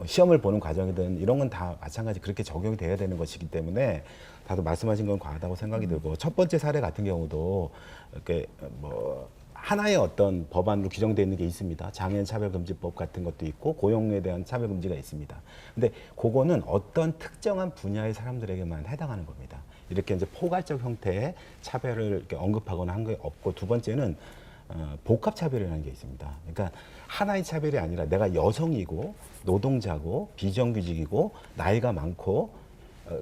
B: 시험을 보는 과정이든 이런 건 다 마찬가지 그렇게 적용이 돼야 되는 것이기 때문에 다들 말씀하신 건 과하다고 생각이 들고, 첫 번째 사례 같은 경우도 이렇게 뭐 하나의 어떤 법안으로 규정되어 있는 게 있습니다. 장애인 차별금지법 같은 것도 있고 고용에 대한 차별금지가 있습니다. 근데 그거는 어떤 특정한 분야의 사람들에게만 해당하는 겁니다. 이렇게 이제 포괄적 형태의 차별을 이렇게 언급하거나 한 게 없고, 두 번째는 복합차별이라는 게 있습니다. 그러니까 하나의 차별이 아니라 내가 여성이고 노동자고 비정규직이고 나이가 많고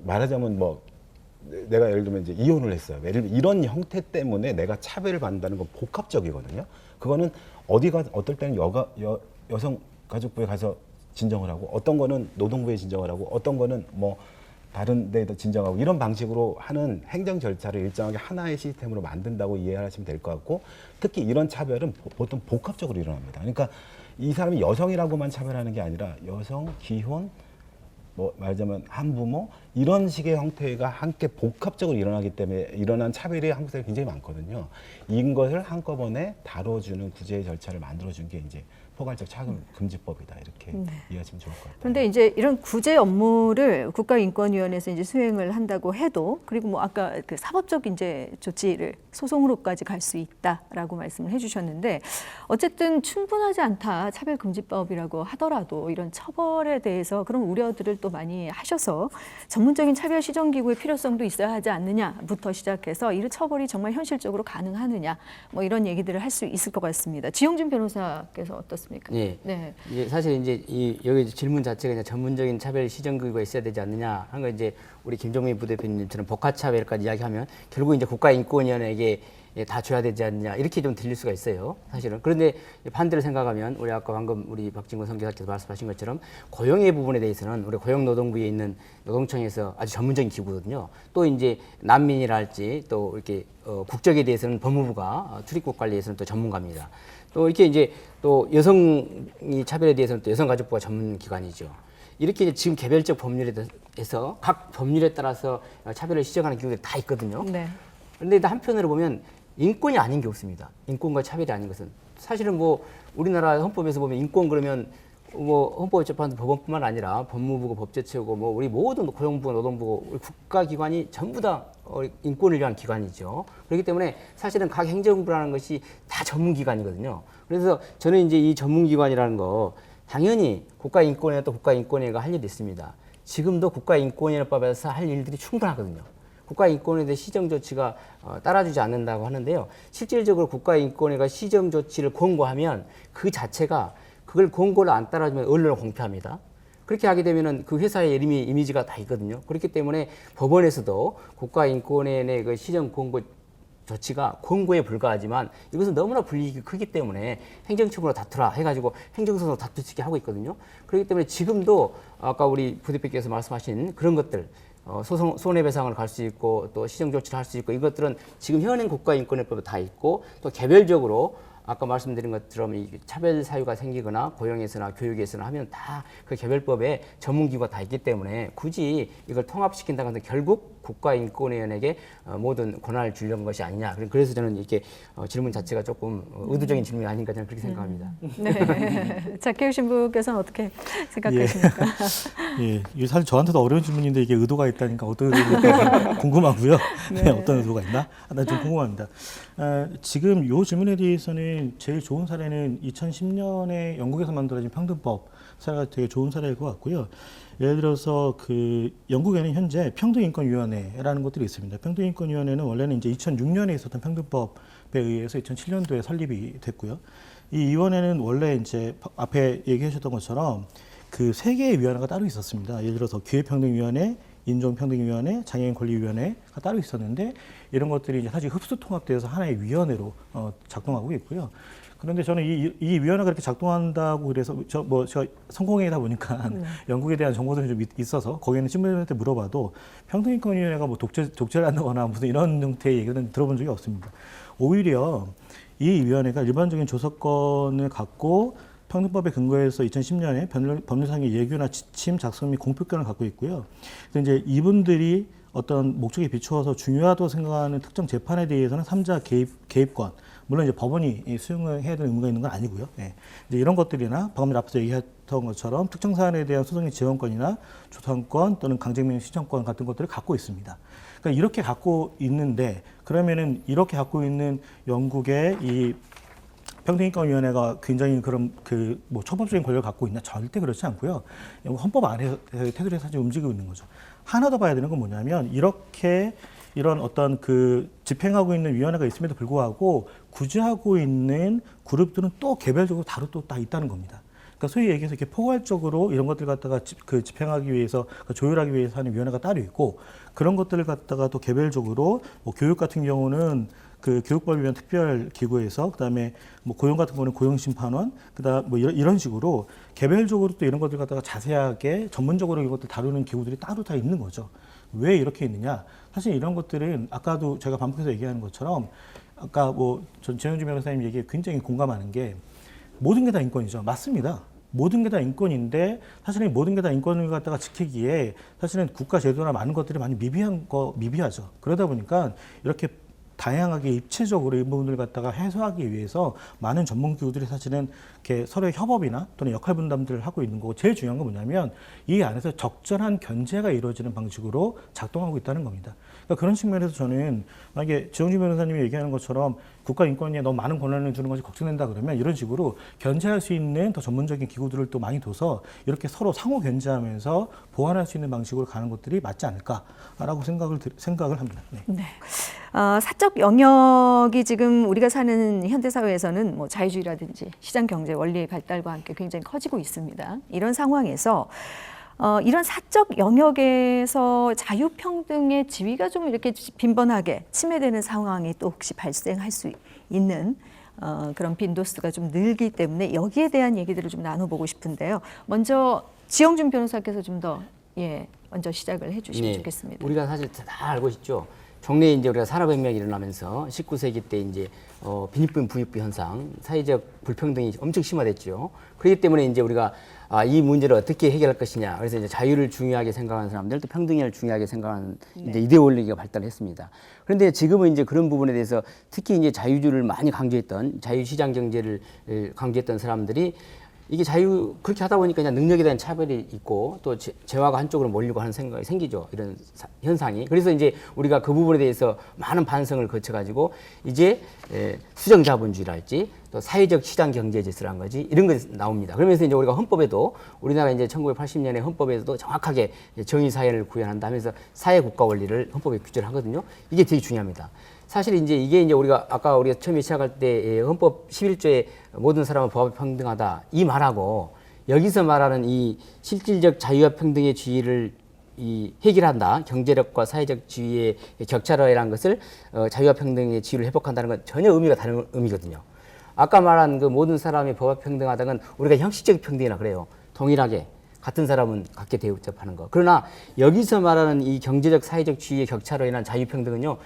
B: 말하자면 뭐 내가 예를 들면 이제 이혼을 했어요. 예를 들면 이런 형태 때문에 내가 차별을 받는다는 건 복합적이거든요. 그거는 어떨 때는 여성 가족부에 가서 진정을 하고, 어떤 거는 노동부에 진정을 하고, 어떤 거는 뭐 다른 데에다 진정하고, 이런 방식으로 하는 행정 절차를 일정하게 하나의 시스템으로 만든다고 이해하시면 될 것 같고, 특히 이런 차별은 보통 복합적으로 일어납니다. 그러니까 이 사람이 여성이라고만 차별하는 게 아니라 여성, 기혼, 뭐 말하자면 한부모, 이런 식의 형태가 함께 복합적으로 일어나기 때문에 일어난 차별이 한국 사회에 굉장히 많거든요. 이것을 한꺼번에 다뤄주는 구제의 절차를 만들어준 게 이제 포괄적 차별금지법이다, 이렇게 이해하시면 좋을 것 같아요.
A: 그런데 이제 이런 구제 업무를 국가인권위원회에서 이제 수행을 한다고 해도, 그리고 뭐 아까 그 사법적 이제 조치를 소송으로까지 갈 수 있다라고 말씀을 해주셨는데, 어쨌든 충분하지 않다, 차별금지법이라고 하더라도 이런 처벌에 대해서 그런 우려들을 또 많이 하셔서 전문적인 차별 시정 기구의 필요성도 있어야 하지 않느냐부터 시작해서 이 처벌이 정말 현실적으로 가능하느냐, 뭐 이런 얘기들을 할 수 있을 것 같습니다. 지용준 변호사께서 어떻습니까?
D: 예.
A: 네.
D: 이제 사실 이제 여기 질문 자체가 이제 전문적인 차별 시정 기구가 있어야 되지 않느냐 하는 거, 이제 우리 김종민 부대표님처럼 복합차별까지 이야기하면 결국 이제 국가인권위원회에게 다 줘야 되지 않느냐, 이렇게 좀 들릴 수가 있어요, 사실은. 그런데 반대로 생각하면, 우리 아까 방금 우리 박진구 선교사께서 말씀하신 것처럼 고용의 부분에 대해서는 우리 고용노동부에 있는 노동청에서 아주 전문적인 기구거든요. 또 이제 난민이랄지 또 이렇게 국적에 대해서는 법무부가 출입국 관리에서는 또 전문가입니다. 또 이렇게 이제 또 여성이 차별에 대해서는 또 여성가족부가 전문 기관이죠. 이렇게 이제 지금 개별적 법률에 대해서 각 법률에 따라서 차별을 시정하는 기구들이 다 있거든요.
A: 네.
D: 그런데 한편으로 보면 인권이 아닌 게 없습니다. 인권과 차별이 아닌 것은 사실은 뭐 우리나라 헌법에서 보면 인권 그러면 뭐 헌법재판소 법원뿐만 아니라 법무부고 법제처고 뭐 우리 모든 고용부고 노동부고 우리 국가기관이 전부 다 인권을 위한 기관이죠. 그렇기 때문에 사실은 각 행정부라는 것이 다 전문기관이거든요. 그래서 저는 이제 이 전문기관이라는 거 당연히 국가인권위와 또 국가인권위가 할 일이 있습니다. 지금도 국가인권위법에서 할 일들이 충분하거든요. 국가인권위에 대해 시정조치가 따라주지 않는다고 하는데요. 실질적으로 국가인권위가 시정조치를 권고하면 그 자체가 그걸 권고를 안 따라주면 언론을 공표합니다. 그렇게 하게 되면은 그 회사의 이미지가 다 있거든요. 그렇기 때문에 법원에서도 국가인권위의 그 시정 권고 조치가 권고에 불과하지만 이것은 너무나 불이익이 크기 때문에 행정처분으로 다투라 해가지고 행정소송으로 다툴 수 있게 하고 있거든요. 그렇기 때문에 지금도 아까 우리 부대표께서 말씀하신 그런 것들, 손해배상을 갈 수 있고 또 시정조치를 할 수 있고, 이것들은 지금 현행 국가인권위법에 다 있고, 또 개별적으로 아까 말씀드린 것처럼 이 차별 사유가 생기거나 고용에서나 교육에서나 하면 다 그 개별법에 전문기구가 다 있기 때문에 굳이 이걸 통합시킨다고 해서 결국 국가인권위원회에게 모든 권한을 주려는 것이 아니냐. 그래서 저는 이렇게 질문 자체가 조금 의도적인 질문이 아닌가 저는 그렇게 생각합니다.
A: 네. 자케우 신부께서는 어떻게 생각하십니까?
C: 예, 이게 사실 저한테도 어려운 질문인데 이게 의도가 있다니까 어떤 의도가 궁금하고요. 네, 어떤 의도가 있나? 나 좀 궁금합니다. 지금 이 질문에 대해서는 제일 좋은 사례는 2010년에 영국에서 만들어진 평등법 사례가 되게 좋은 사례일 것 같고요. 예를 들어서 그 영국에는 현재 평등인권위원회라는 것들이 있습니다. 평등인권위원회는 원래는 이제 2006년에 있었던 평등법에 의해서 2007년도에 설립이 됐고요. 이 위원회는 원래 이제 앞에 얘기하셨던 것처럼 그 세 개의 위원회가 따로 있었습니다. 예를 들어서 기회평등위원회, 인종평등위원회, 장애인권리위원회가 따로 있었는데 이런 것들이 이제 사실 흡수 통합되어서 하나의 위원회로 작동하고 있고요. 그런데 저는 이 위원회가 그렇게 작동한다고 그래서 제가 성공회다 보니까 영국에 대한 정보들이 좀 있어서 거기는 신부님한테 물어봐도 평등인권위원회가 뭐 독재를 한다거나 무슨 이런 형태의 얘기는 들어본 적이 없습니다. 오히려 이 위원회가 일반적인 조사권을 갖고 평등법에 근거해서 2010년에 법률상의 예규나 지침 작성 및 공표권을 갖고 있고요. 그래서 이제 이분들이 어떤 목적에 비추어서 중요하다고 생각하는 특정 재판에 대해서는 3자 개입권, 물론 이제 법원이 수용을 해야 되는 의무가 있는 건 아니고요. 예. 이제 이런 것들이나 방금 앞서 얘기했던 것처럼 특정 사안에 대한 소송의 지원권이나 조사권 또는 강제명령 신청권 같은 것들을 갖고 있습니다. 그러니까 이렇게 갖고 있는데 그러면은 이렇게 갖고 있는 영국의 이 평등인권위원회가 굉장히 그런 뭐 처벌적인 권력을 갖고 있나? 절대 그렇지 않고요. 헌법 안에서 테두리에서 사실 움직이고 있는 거죠. 하나 더 봐야 되는 건 뭐냐면 이렇게 이런 어떤 그 집행하고 있는 위원회가 있음에도 불구하고 구제하고 있는 그룹들은 또 개별적으로 다루 또 다 있다는 겁니다. 그러니까 소위 얘기해서 이렇게 포괄적으로 이런 것들 갖다가 집행하기 위해서 조율하기 위해서 하는 위원회가 따로 있고 그런 것들을 갖다가 또 개별적으로 뭐 교육 같은 경우는 그 교육법을 위한 특별 기구에서 그다음에 뭐 고용 같은 경우는 고용심판원 그다음 뭐 이런 식으로 개별적으로 또 이런 것들 갖다가 자세하게 전문적으로 이것들 다루는 기구들이 따로 다 있는 거죠. 왜 이렇게 있느냐? 사실 이런 것들은 아까도 제가 반복해서 얘기하는 것처럼 아까 뭐 전 전현주 변호사님 얘기에 굉장히 공감하는 게 모든 게 다 인권이죠. 맞습니다. 모든 게 다 인권인데 사실은 모든 게 다 인권을 갖다가 지키기에 사실은 국가 제도나 많은 것들이 많이 미비하죠. 그러다 보니까 이렇게 다양하게 입체적으로 이 부분을 갖다가 해소하기 위해서 많은 전문 기구들이 사실은 이렇게 서로의 협업이나 또는 역할 분담들을 하고 있는 거고 제일 중요한 건 뭐냐면 이 안에서 적절한 견제가 이루어지는 방식으로 작동하고 있다는 겁니다. 그러니까 그런 측면에서 저는 만약에 지영주 변호사님이 얘기하는 것처럼 국가인권위에 너무 많은 권한을 주는 것이 걱정된다 그러면 이런 식으로 견제할 수 있는 더 전문적인 기구들을 또 많이 둬서 이렇게 서로 상호 견제하면서 보완할 수 있는 방식으로 가는 것들이 맞지 않을까라고 생각을 합니다. 네.
A: 네. 사적 영역이 지금 우리가 사는 현대 사회에서는 뭐 자유주의라든지 시장 경제 원리의 발달과 함께 굉장히 커지고 있습니다. 이런 상황에서 이런 사적 영역에서 자유평등의 지위가 좀 이렇게 빈번하게 침해되는 상황이 또 혹시 발생할 수 있는 그런 빈도수가 좀 늘기 때문에 여기에 대한 얘기들을 좀 나눠보고 싶은데요. 먼저 지영준 변호사께서 좀 더 먼저 시작을 해주시면 좋겠습니다.
D: 우리가 사실 다 알고 있죠. 종래에 이제 우리가 산업혁명이 일어나면서 19세기 때 이제 빈익빈 부익부 현상, 사회적 불평등이 엄청 심화됐죠. 그렇기 때문에 이제 우리가 이 문제를 어떻게 해결할 것이냐. 그래서 이제 자유를 중요하게 생각하는 사람들, 또 평등을 중요하게 생각하는 이제 이데올로기가 발달했습니다. 그런데 지금은 이제 그런 부분에 대해서 특히 이제 자유주의를 많이 강조했던 자유시장 경제를 강조했던 사람들이 이게 그렇게 하다 보니까 그냥 능력에 대한 차별이 있고 또 재화가 한쪽으로 몰리고 하는 생각이 생기죠. 이런 현상이. 그래서 이제 우리가 그 부분에 대해서 많은 반성을 거쳐가지고 이제 수정자본주의랄지 또 사회적 시장 경제 제스란 거지 이런 것이 나옵니다. 그러면서 이제 우리가 헌법에도 우리나라 이제 1980년에 헌법에서도 정확하게 정의 사회를 구현한다 하면서 사회 국가 원리를 헌법에 규정을 하거든요. 이게 되게 중요합니다. 사실 이제 이게 이제 우리가 처음에 시작할 때 헌법 11조에 모든 사람은 법 앞에 평등하다 이 말하고 여기서 말하는 이 실질적 자유와 평등의 지위를 해결한다. 경제력과 사회적 지위의 격차라는 것을 자유와 평등의 지위를 회복한다는 건 전혀 의미가 다른 의미거든요. 아까 말한 그 모든 사람이 법 앞에 평등하다는 건 우리가 형식적 평등이라 그래요. 동일하게 같은 사람은 같게 대접하는 거. 그러나 여기서 말하는 이 경제적 사회적 지위의 격차로 인한 자유평등은요.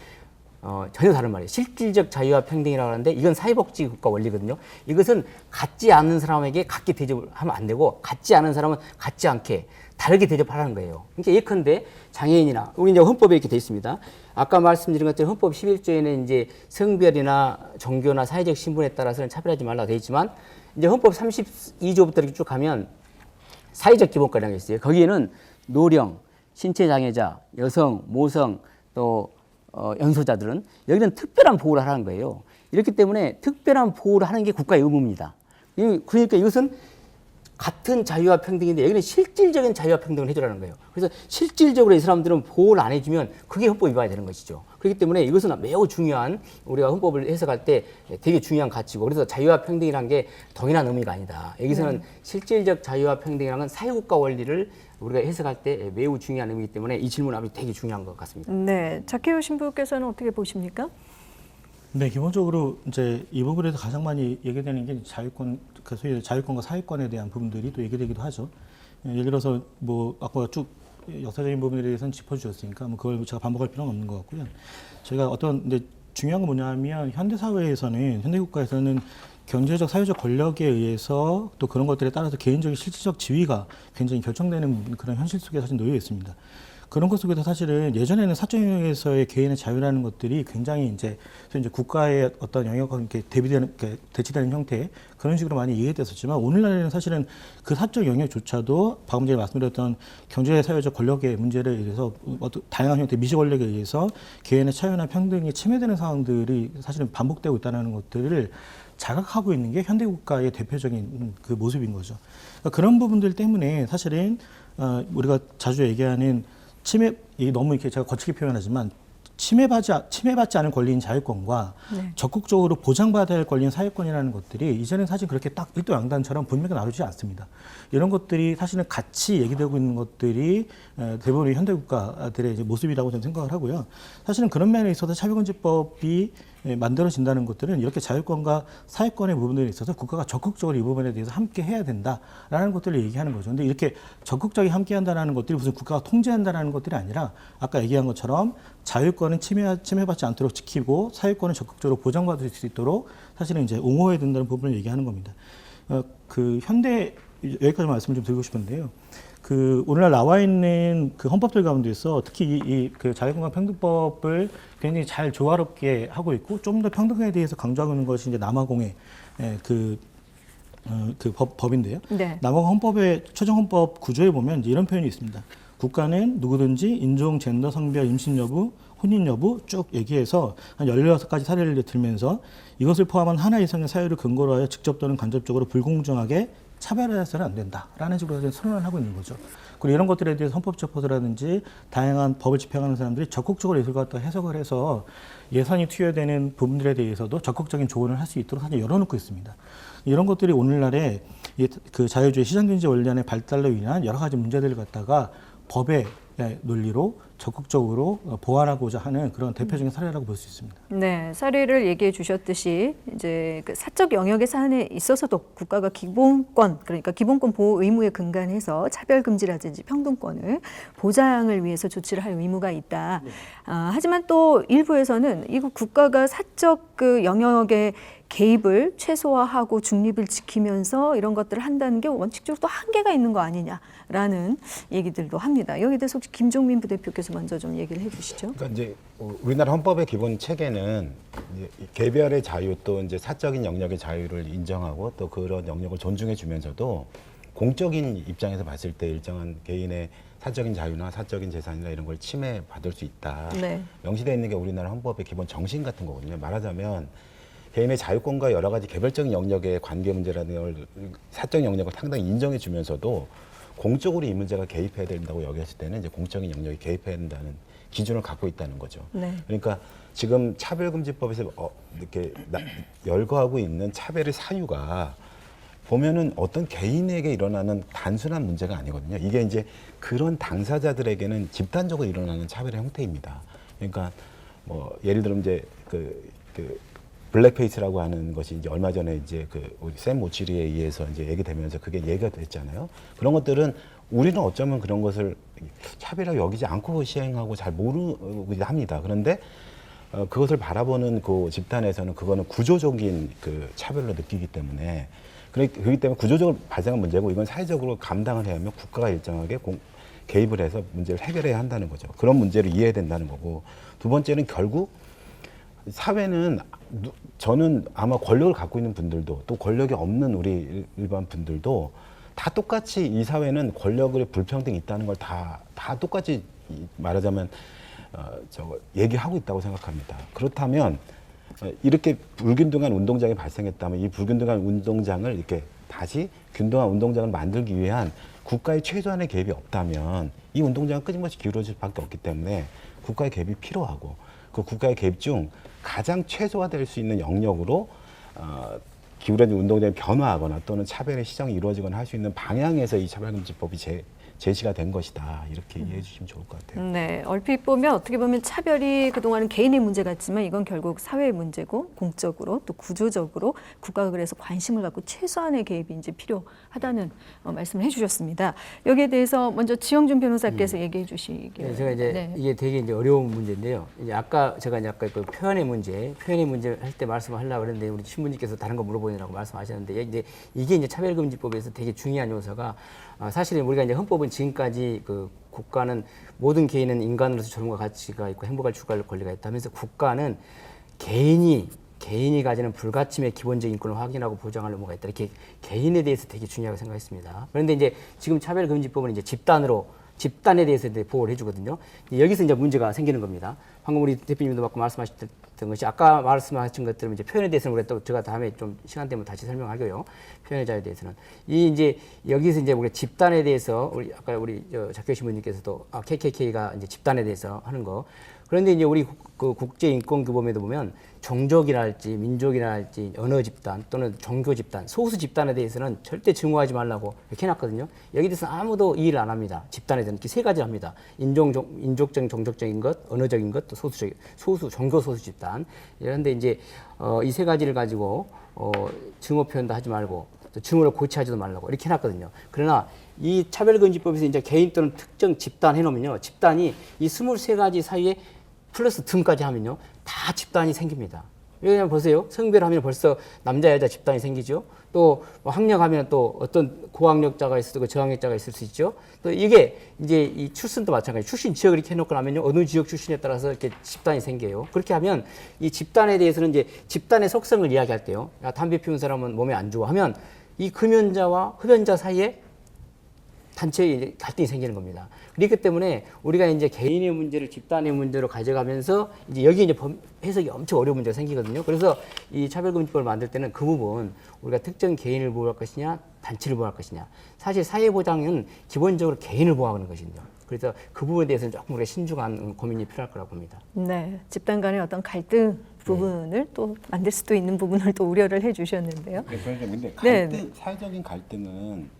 D: 전혀 다른 말이에요. 실질적 자유와 평등이라고 하는데 이건 사회복지 국가 원리거든요. 이것은 같지 않은 사람에게 같게 대접을 하면 안 되고 같지 않은 사람은 같지 않게 다르게 대접하라는 거예요. 그러니까 예컨대 장애인이나 우리 이제 헌법에 이렇게 돼 있습니다. 아까 말씀드린 것처럼 헌법 11조에는 이제 성별이나 종교나 사회적 신분에 따라서는 차별하지 말라고 돼 있지만 이제 헌법 32조부터 이렇게 쭉 가면 사회적 기본권이라는 게 있어요. 거기에는 노령, 신체 장애자, 여성, 모성 또 연소자들은 여기는 특별한 보호를 하라는 거예요. 이렇기 때문에 특별한 보호를 하는 게 국가의 의무입니다. 그러니까 이것은 같은 자유와 평등인데 여기는 실질적인 자유와 평등을 해주라는 거예요. 그래서 실질적으로 이 사람들은 보호를 안 해주면 그게 헌법 위반이 되는 것이죠. 그렇기 때문에 이것은 매우 중요한 우리가 헌법을 해석할 때 되게 중요한 가치고 그래서 자유와 평등이라는 게 동일한 의미가 아니다. 여기서는 실질적 자유와 평등이라는 건 사회국가 원리를 우리가 해석할 때 매우 중요한 의미이기 때문에 이 질문 아주 되게 중요한 것 같습니다.
A: 네, 박혜우 신부께서는 어떻게 보십니까?
C: 네, 기본적으로 이제 이 부분에서 가장 많이 얘기되는 게 자유권, 그 소위 자유권과 사회권에 대한 부분들이 또 얘기되기도 하죠. 예를 들어서 뭐 아까 쭉 역사적인 부분에 대해서는 짚어주셨으니까 뭐 그걸 제가 반복할 필요는 없는 것 같고요. 저희가 어떤 근데 중요한 건 뭐냐면 현대 사회에서는 현대 국가에서는 경제적, 사회적 권력에 의해서 또 그런 것들에 따라서 개인적인 실질적 지위가 굉장히 결정되는 그런 현실 속에 사실 놓여 있습니다. 그런 것 속에서 사실은 예전에는 사적 영역에서의 개인의 자유라는 것들이 굉장히 이제 국가의 어떤 영역과 이렇게 대치되는 형태 그런 식으로 많이 이해됐었지만 오늘날에는 사실은 그 사적 영역조차도 방금 전에 말씀드렸던 경제 사회적 권력의 문제를 의해서 다양한 형태의 미시 권력에 의해서 개인의 자유나 평등이 침해되는 상황들이 사실은 반복되고 있다는 것들을 자각하고 있는 게 현대 국가의 대표적인 그 모습인 거죠. 그러니까 그런 부분들 때문에 사실은 우리가 자주 얘기하는 이게 너무 이렇게 제가 거칠게 표현하지만 침해받지 않은 권리인 자유권과 적극적으로 보장받아야 할 권리인 사회권이라는 것들이 이제는 사실 그렇게 딱 일도양단처럼 분명히 나누지 않습니다. 이런 것들이 사실은 같이 얘기되고 있는 것들이 대부분의 현대 국가들의 이제 모습이라고 저는 생각을 하고요. 사실은 그런 면에 있어서 차별금지법이 만들어진다는 것들은 이렇게 자유권과 사회권의 부분들에 있어서 국가가 적극적으로 이 부분에 대해서 함께 해야 된다라는 것들을 얘기하는 거죠. 근데 이렇게 적극적이 함께 한다는 것들이 무슨 국가가 통제한다는 것들이 아니라 아까 얘기한 것처럼 자유권은 침해받지 않도록 지키고 사회권은 적극적으로 보장받을 수 있도록 사실은 이제 옹호해야 된다는 부분을 얘기하는 겁니다. 그 현대 여기까지 말씀을 좀 드리고 싶은데요. 그 오늘날 나와 있는 그 헌법들 가운데서 특히 그 자유권과 평등법을 굉장히 잘 조화롭게 하고 있고 좀 더 평등에 대해서 강조하고 있는 것이 이제 남아공의 법인데요.
A: 네.
C: 남아공 헌법의 최종 헌법 구조에 보면 이제 이런 표현이 있습니다. 국가는 누구든지 인종, 젠더, 성별, 임신 여부, 혼인 여부 쭉 얘기해서 한 16가지 사례를 들면서 이것을 포함한 하나 이상의 사유를 근거로 하여 직접 또는 간접적으로 불공정하게 차별해서는 안 된다라는 식으로 선언을 하고 있는 거죠. 그리고 이런 것들에 대해서 헌법재판소라든지 다양한 법을 집행하는 사람들이 적극적으로 이걸 갖다 해석을 해서 예산이 투여되는 부분들에 대해서도 적극적인 조언을 할 수 있도록 사실 열어놓고 있습니다. 이런 것들이 오늘날의 그 자유주의 시장경제 원리안의 발달로 인한 여러 가지 문제들을 갖다가 법의 논리로 적극적으로 보완하고자 하는 그런 대표적인 사례라고 볼 수 있습니다.
A: 네, 사례를 얘기해 주셨듯이 이제 그 사적 영역의 사안에 있어서도 국가가 기본권, 그러니까 기본권 보호 의무에 근간해서 차별 금지라든지 평등권을 보장을 위해서 조치를 할 의무가 있다. 하지만 또 일부에서는 이 국가가 사적 그 영역의 개입을 최소화하고 중립을 지키면서 이런 것들을 한다는 게 원칙적으로 또 한계가 있는 거 아니냐라는 얘기들도 합니다. 여기에 대해서 혹시 김종민 부대표께서 먼저 좀 얘기를 해주시죠.
B: 그러니까 이제 우리나라 헌법의 기본 체계는 이제 개별의 자유 또 이제 사적인 영역의 자유를 인정하고 또 그런 영역을 존중해 주면서도 공적인 입장에서 봤을 때 일정한 개인의 사적인 자유나 사적인 재산이나 이런 걸 침해받을 수 있다.
A: 네.
B: 명시되어 있는 게 우리나라 헌법의 기본 정신 같은 거거든요. 말하자면 개인의 자유권과 여러 가지 개별적인 영역의 관계 문제라는 걸 사적 영역을 상당히 인정해 주면서도 공적으로 이 문제가 개입해야 된다고 여겼을 때는 이제 공적인 영역에 개입해야 된다는 기준을 갖고 있다는 거죠.
A: 네.
B: 그러니까 지금 차별금지법에서 이렇게 열거하고 있는 차별의 사유가 보면은 어떤 개인에게 일어나는 단순한 문제가 아니거든요. 이게 이제 그런 당사자들에게는 집단적으로 일어나는 차별의 형태입니다. 그러니까 뭐 예를 들면 이제 그 블랙페이스라고 하는 것이 이제 얼마 전에 이제 우리 샘 모치리에 의해서 이제 얘기되면서 그게 얘기가 됐잖아요. 그런 것들은 우리는 어쩌면 그런 것을 차별이라고 여기지 않고 시행하고 잘 모르고 합니다. 그런데 그것을 바라보는 그 집단에서는 그거는 구조적인 그 차별로 느끼기 때문에 그렇기 때문에 구조적으로 발생한 문제고 이건 사회적으로 감당을 해야 하면 국가가 일정하게 개입을 해서 문제를 해결해야 한다는 거죠. 그런 문제를 이해해야 된다는 거고, 두 번째는 결국 사회는 저는 아마 권력을 갖고 있는 분들도 또 권력이 없는 우리 일반 분들도 다 똑같이 이 사회는 권력의 불평등이 있다는 걸 다 똑같이 말하자면 얘기하고 있다고 생각합니다. 그렇다면 이렇게 불균등한 운동장이 발생했다면 이 불균등한 운동장을 이렇게 다시 균등한 운동장을 만들기 위한 국가의 최소한의 개입이 없다면 이 운동장은 끊임없이 기울어질 수밖에 없기 때문에 국가의 개입이 필요하고, 그 국가의 개입 중 가장 최소화될 수 있는 영역으로 기울어진 운동장이 변화하거나 또는 차별의 시정이 이루어지거나 할 수 있는 방향에서 이 차별금지법이 제시가 된 것이다. 이렇게 이해해 주시면 좋을 것 같아요.
A: 네, 얼핏 보면 어떻게 보면 차별이 그동안은 개인의 문제 같지만 이건 결국 사회의 문제고 공적으로 또 구조적으로 국가가 그래서 관심을 갖고 최소한의 개입이 이제 필요하다는 말씀을 해주셨습니다. 여기에 대해서 먼저 지영준 변호사께서 얘기해 주시길.
D: 네, 제가 이제 이게 되게 이제 어려운 문제인데요. 이제 아까 제가 이제 아까 그 표현의 문제 할 때 말씀을 하려고 그랬는데 우리 신부님께서 다른 거 물어보느라고 말씀하셨는데 이게 이제 차별금지법에서 되게 중요한 요소가 사실은 우리가 이제 헌법은 지금까지 그 국가는 모든 개인은 인간으로서 존엄과 가치가 있고 행복할 추구할 권리가 있다면서 국가는 개인이 가지는 불가침의 기본적인 인권을 확인하고 보장할 의무가 있다. 이렇게 개인에 대해서 되게 중요하게 생각했습니다. 그런데 이제 지금 차별금지법은 이제 집단에 대해서 보호를 해주거든요. 여기서 이제 문제가 생기는 겁니다. 방금 우리 대표님도 말씀하셨던 것이 아까 말씀하신 것들은 이제 표현에 대해서는 우리가 또 제가 다음에 좀 시간 되면 다시 설명하고요. 표현의 자유에 대해서는 이제 여기서 이제 우리 집단에 대해서 아까 우리 작교 신부님께서도 KKK가 이제 집단에 대해서 하는 거. 그런데 이제 우리 그 국제인권규범에도 보면 종족이랄지 민족이랄지 언어 집단 또는 종교 집단, 소수 집단에 대해서는 절대 증오하지 말라고 이렇게 해놨거든요. 여기 대해서는 아무도 이의를 안 합니다. 집단에 대해서는 이렇게 세 가지를 합니다. 인종적인, 종족적인 것, 언어적인 것, 또 소수, 종교 소수 집단. 그런데 이제 이 세 가지를 가지고 증오 표현도 하지 말고 또 증오를 고취하지도 말라고 이렇게 해놨거든요. 그러나 이 차별금지법에서 이제 개인 또는 특정 집단 해놓으면요, 집단이 이 23가지 사이에 플러스 등까지 하면요, 다 집단이 생깁니다. 왜냐면 보세요. 성별하면 벌써 남자, 여자 집단이 생기죠. 또 학력하면 또 어떤 고학력자가 있을 수도 있고 저학력자가 있을 수 있죠. 또 이게 이제 이 출신도 마찬가지. 출신 지역을 이렇게 해놓고 나면요, 어느 지역 출신에 따라서 이렇게 집단이 생겨요. 그렇게 하면 이 집단에 대해서는 이제 집단의 속성을 이야기할 때요. 야, 담배 피우는 사람은 몸에 안 좋아 하면 이 금연자와 흡연자 사이에 단체의 갈등이 생기는 겁니다. 그렇기 때문에 우리가 이제 개인의 문제를 집단의 문제로 가져가면서 이제 여기 이제 해석이 엄청 어려운 문제가 생기거든요. 그래서 이 차별금지법을 만들 때는 그 부분 우리가 특정 개인을 보호할 것이냐, 단체를 보호할 것이냐. 사실 사회보장은 기본적으로 개인을 보호하는 것이거든요. 그래서 그 부분에 대해서는 조금 우리가 신중한 고민이 필요할 거라고 봅니다.
A: 네, 집단 간의 어떤 갈등 부분을 또 만들 수도 있는 부분을 또 우려를 해주셨는데요.
B: 근데 갈등, 사회적인 갈등은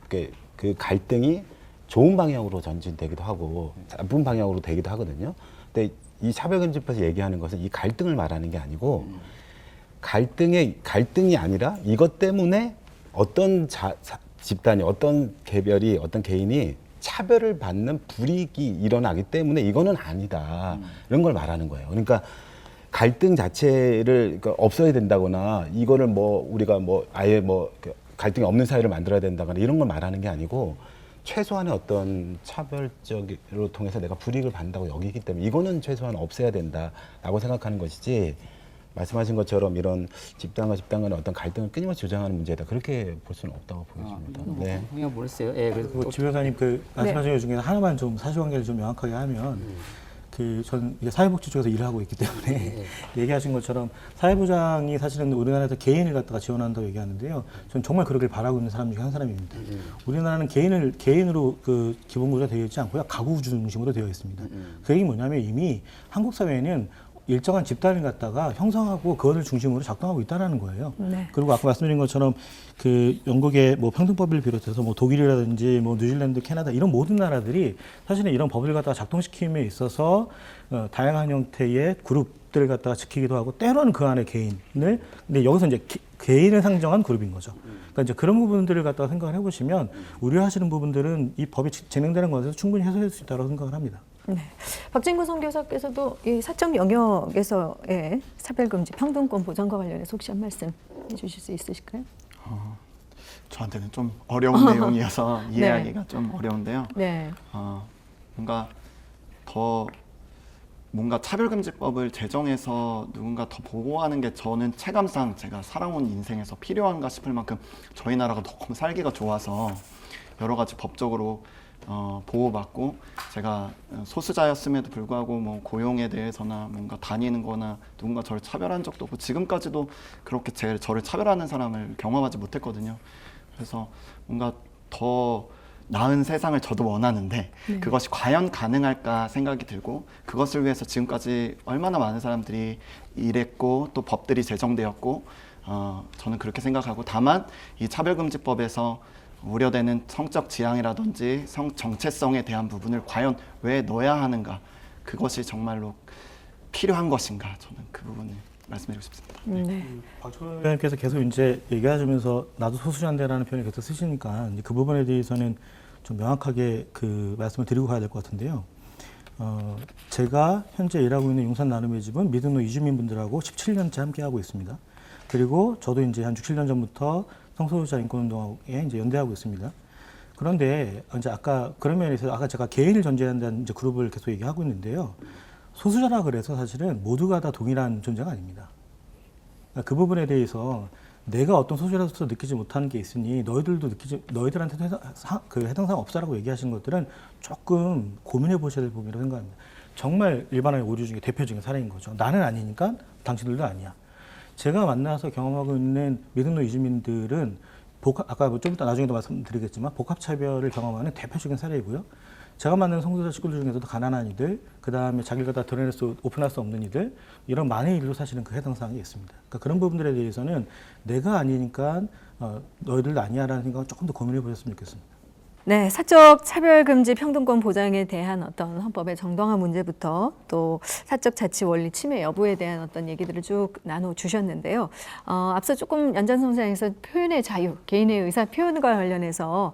B: 그 갈등이 좋은 방향으로 전진되기도 하고 나쁜 방향으로 되기도 하거든요. 근데 이 차별금지법에서 얘기하는 것은 이 갈등을 말하는 게 아니고 갈등이 아니라 이것 때문에 어떤 집단이, 어떤 개별이, 어떤 개인이 차별을 받는 불이익이 일어나기 때문에 이거는 아니다. 이런 걸 말하는 거예요. 그러니까 갈등 자체를 없어야 된다거나 이거를 우리가 아예 갈등이 없는 사회를 만들어야 된다거나 이런 걸 말하는 게 아니고 최소한의 어떤 차별적으로 통해서 내가 불이익을 받는다고 여기기 때문에 이거는 최소한 없애야 된다라고 생각하는 것이지, 말씀하신 것처럼 이런 집단과 집단 간의 어떤 갈등을 끊임없이 조장하는 문제다, 그렇게 볼 수는 없다고 보여집니다. 네.
D: 그냥 모르겠어요. 예, 그래서
C: 지 변호사님 말씀하신 것 중에 하나만 좀 사실관계를 좀 명확하게 하면 전 이제 사회복지 쪽에서 일을 하고 있기 때문에 얘기하신 것처럼 사회보장이 사실은 우리나라에서 개인을 갖다가 지원한다고 얘기하는데요. 저는 정말 그러길 바라고 있는 사람 중에 한 사람입니다. 우리나라는 개인으로 그 기본구조가 되어 있지 않고요, 가구 중심으로 되어 있습니다. 그 얘기 뭐냐면 이미 한국 사회는 일정한 집단을 갖다가 형성하고 그것을 중심으로 작동하고 있다는 거예요.
A: 네.
C: 그리고 아까 말씀드린 것처럼 그 영국의 평등법을 비롯해서 독일이라든지 뉴질랜드, 캐나다 이런 모든 나라들이 사실은 이런 법을 갖다가 작동시킴에 있어서 다양한 형태의 그룹들을 갖다가 지키기도 하고 때로는 그 안에 개인을, 근데 여기서 이제 개인을 상정한 그룹인 거죠. 그러니까 이제 그런 부분들을 갖다가 생각을 해보시면 우려하시는 부분들은 이 법이 진행되는 것에서 충분히 해소될 수 있다고 생각을 합니다.
A: 네. 박진구 선교사께서도 이 사적 영역에서의 차별금지, 평등권 보장과 관련해서 혹시 한 말씀 해주실 수 있으실까요?
E: 저한테는 좀 어려운 내용이어서 이해하기가 좀 어려운데요.
A: 네.
E: 뭔가 더 뭔가 차별금지법을 제정해서 누군가 더 보호하는 게 저는 체감상 제가 살아온 인생에서 필요한가 싶을 만큼 저희 나라가 너무 살기가 좋아서 여러 가지 법적으로 보호받고 제가 소수자였음에도 불구하고 뭐 고용에 대해서나 뭔가 다니는 거나 누군가 저를 차별한 적도 없고 지금까지도 그렇게 저를 차별하는 사람을 경험하지 못했거든요. 그래서 뭔가 더 나은 세상을 저도 원하는데 그것이 과연 가능할까 생각이 들고 그것을 위해서 지금까지 얼마나 많은 사람들이 일했고 또 법들이 제정되었고 저는 그렇게 생각하고 다만 이 차별금지법에서 우려되는 성적 지향이라든지 성 정체성에 대한 부분을 과연 왜 넣어야 하는가 그것이 정말로 필요한 것인가 저는 그 부분을 말씀드리고 싶습니다.
A: 네.
C: 박철호 의원님께서 계속 이제 얘기하시면서 나도 소수자인데라는 표현을 계속 쓰시니까 이제 그 부분에 대해서는 좀 명확하게 그 말씀을 드리고 가야 될 것 같은데요. 제가 현재 일하고 있는 용산 나눔의 집은 미등로 이주민분들하고 17년째 함께 하고 있습니다. 그리고 저도 이제 한 6, 7년 전부터 성소수자 인권운동에 이제 연대하고 있습니다. 그런데 이제 아까 그런 면에서 아까 제가 개인을 전제한다는 이제 그룹을 계속 얘기하고 있는데요. 소수자라 그래서 사실은 모두가 다 동일한 존재가 아닙니다. 그러니까 그 부분에 대해서 내가 어떤 소수자로서 느끼지 못하는 게 있으니 너희들한테도 해당 사항 없다라고 얘기하시는 것들은 조금 고민해 보셔야 될 부분이라고 생각합니다. 정말 일반화의 오류 중에 대표적인 사례인 거죠. 나는 아니니까 당신들도 아니야. 제가 만나서 경험하고 있는 미등로 이주민들은 아까 좀 이따 나중에도 말씀드리겠지만 복합차별을 경험하는 대표적인 사례이고요. 제가 만나는 성소수자 식구들 중에서도 가난한 이들, 그 다음에 자기가 다 오픈할 수 없는 이들, 이런 많은 일도 사실은 그 해당 사항이 있습니다. 그러니까 그런 부분들에 대해서는 내가 아니니까 너희들도 아니야라는 생각을 조금 더 고민해 보셨으면 좋겠습니다.
A: 네, 사적 차별금지 평등권 보장에 대한 어떤 헌법의 정당화 문제부터 또 사적 자치 원리 침해 여부에 대한 어떤 얘기들을 쭉 나눠주셨는데요. 앞서 조금 연장선상에서 표현의 자유, 개인의 의사 표현과 관련해서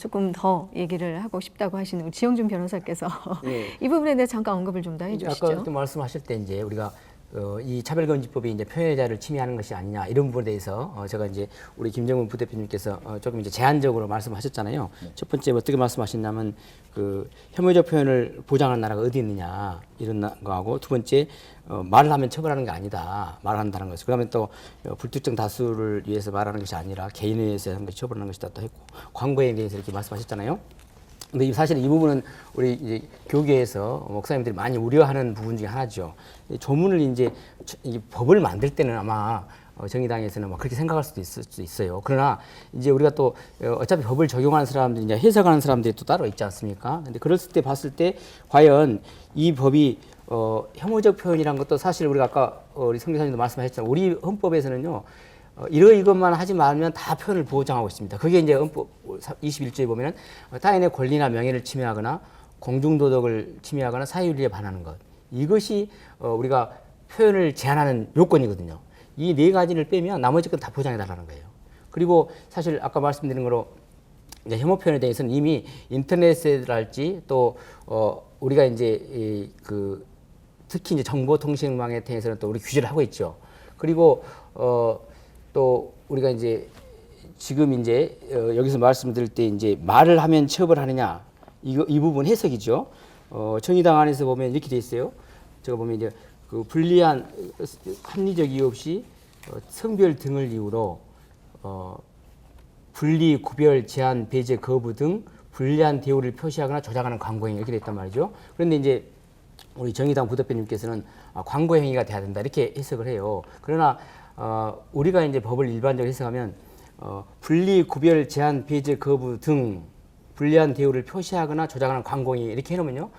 A: 조금 더 얘기를 하고 싶다고 하시는 우리 지영준 변호사께서
D: 네.
A: 이 부분에 대해 잠깐 언급을 좀 더 해주시죠.
D: 아까 또 말씀하실 때 이제 우리가 이 차별금지법이 이제 표현의 자유를 침해하는 것이 아니냐 이런 부분에 대해서 제가 이제 우리 김정은 부대표님께서 조금 이제 제한적으로 말씀하셨잖아요. 첫 번째 어떻게 말씀하셨냐면 그 혐오적 표현을 보장하는 나라가 어디 있느냐 이런 거하고 두 번째 말을 하면 처벌하는 게 아니다 말한다는 것이 그다음에 또 불특정 다수를 위해서 말하는 것이 아니라 개인에 의해서 하는 것이 처벌하는 것이다 또 했고 광고에 대해서 이렇게 말씀하셨잖아요. 근데 사실 이 부분은 우리 이제 교계에서 목사님들이 많이 우려하는 부분 중에 하나죠. 조문을 이제 이 법을 만들 때는 아마 정의당에서는 뭐 그렇게 생각할 수도 있어요. 그러나 이제 우리가 또 어차피 법을 적용하는 사람들, 이제 해석하는 사람들이 또 따로 있지 않습니까? 근데 그랬을 때 봤을 때 과연 이 법이 혐오적 표현이란 것도 사실 우리가 아까 우리 성 교사님도 말씀하셨잖아요. 우리 헌법에서는요. 이것만 하지 말면 다 표현을 보장하고 있습니다. 그게 이제 헌법 21조에 보면은 타인의 권리나 명예를 침해하거나 공중도덕을 침해하거나 사회윤리에 반하는 것. 이것이 우리가 표현을 제한하는 요건이거든요. 이 네 가지를 빼면 나머지 건 다 보장해달라는 거예요. 그리고 사실 아까 말씀드린 거로 이제 혐오 표현에 대해서는 이미 인터넷이랄지 또 우리가 이제 특히 이제 정보통신망에 대해서는 또 우리 규제를 하고 있죠. 그리고 또 우리가 이제 지금 이제 여기서 말씀드릴 때 이제 말을 하면 처벌하느냐 이 부분 해석이죠. 정의당 안에서 보면 이렇게 돼 있어요. 제가 보면 이제 그 불리한 합리적 이유 없이 성별 등을 이유로 분리, 구별, 제한, 배제, 거부 등 불리한 대우를 표시하거나 조장하는 광고행위 이렇게 돼 있단 말이죠. 그런데 이제 우리 정의당 부대표님께서는 광고 행위가 돼야 된다 이렇게 해석을 해요. 그러나 우리가 이제 법을 일반적으로 해석하면 분리, 구별, 제한, 배제, 거부 등 불리한 대우를 표시하거나 조장하는 광고 행위 이렇게 해놓으면요.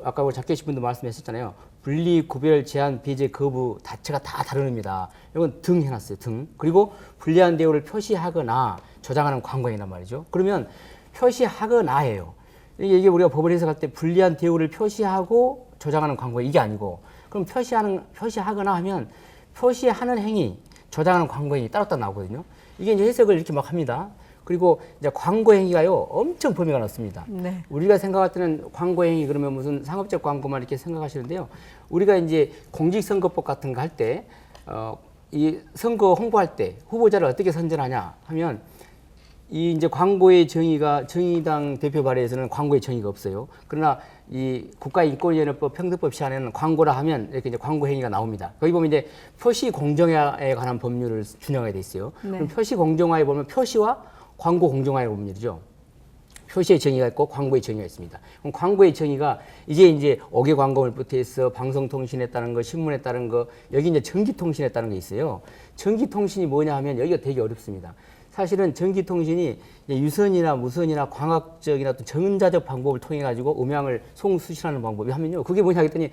D: 아까 우리 작계신 분도 말씀하셨잖아요. 분리, 구별, 제한, 배제, 거부 자체가 다 다른 의미다. 이건 등 해놨어요. 등. 그리고 불리한 대우를 표시하거나 조장하는 광고 행위란 말이죠. 그러면 표시하거나예요. 이게 우리가 법을 해석할 때 불리한 대우를 표시하고 조장하는 광고 이게 아니고 그럼 표시하거나 하면 표시하는 행위, 조장하는 광고 행위 따로따로 나오거든요. 이게 이제 해석을 이렇게 막 합니다. 그리고 이제 광고 행위가요 엄청 범위가 넓습니다.
A: 네.
D: 우리가 생각할 때는 광고 행위 그러면 무슨 상업적 광고만 이렇게 생각하시는데요. 우리가 이제 공직선거법 같은 거 할 때 이 선거 홍보할 때 후보자를 어떻게 선정하냐 하면 이 이제 광고의 정의가 정의당 대표 발의에서는 광고의 정의가 없어요. 그러나 이 국가인권위원회법 평등법 시안에는 광고라 하면 이렇게 이제 광고 행위가 나옵니다. 거기 보면 이제 표시 공정화에 관한 법률을 준용하게 돼 있어요.
A: 네.
D: 그럼 표시 공정화에 보면 표시와 광고 공정화의 법률이죠. 표시의 정의가 있고 광고의 정의가 있습니다. 그럼 광고의 정의가 이제 5개 광고를 부터해서 방송통신에 따른 거, 신문에 따른 거, 여기 이제 전기통신에 따른 게 있어요. 전기통신이 뭐냐 하면 여기가 되게 어렵습니다. 사실은 전기통신이 유선이나 무선이나 광학적이나 또 전자적 방법을 통해 가지고 음향을 송수신하는 방법이 하면요. 그게 뭐냐 했더니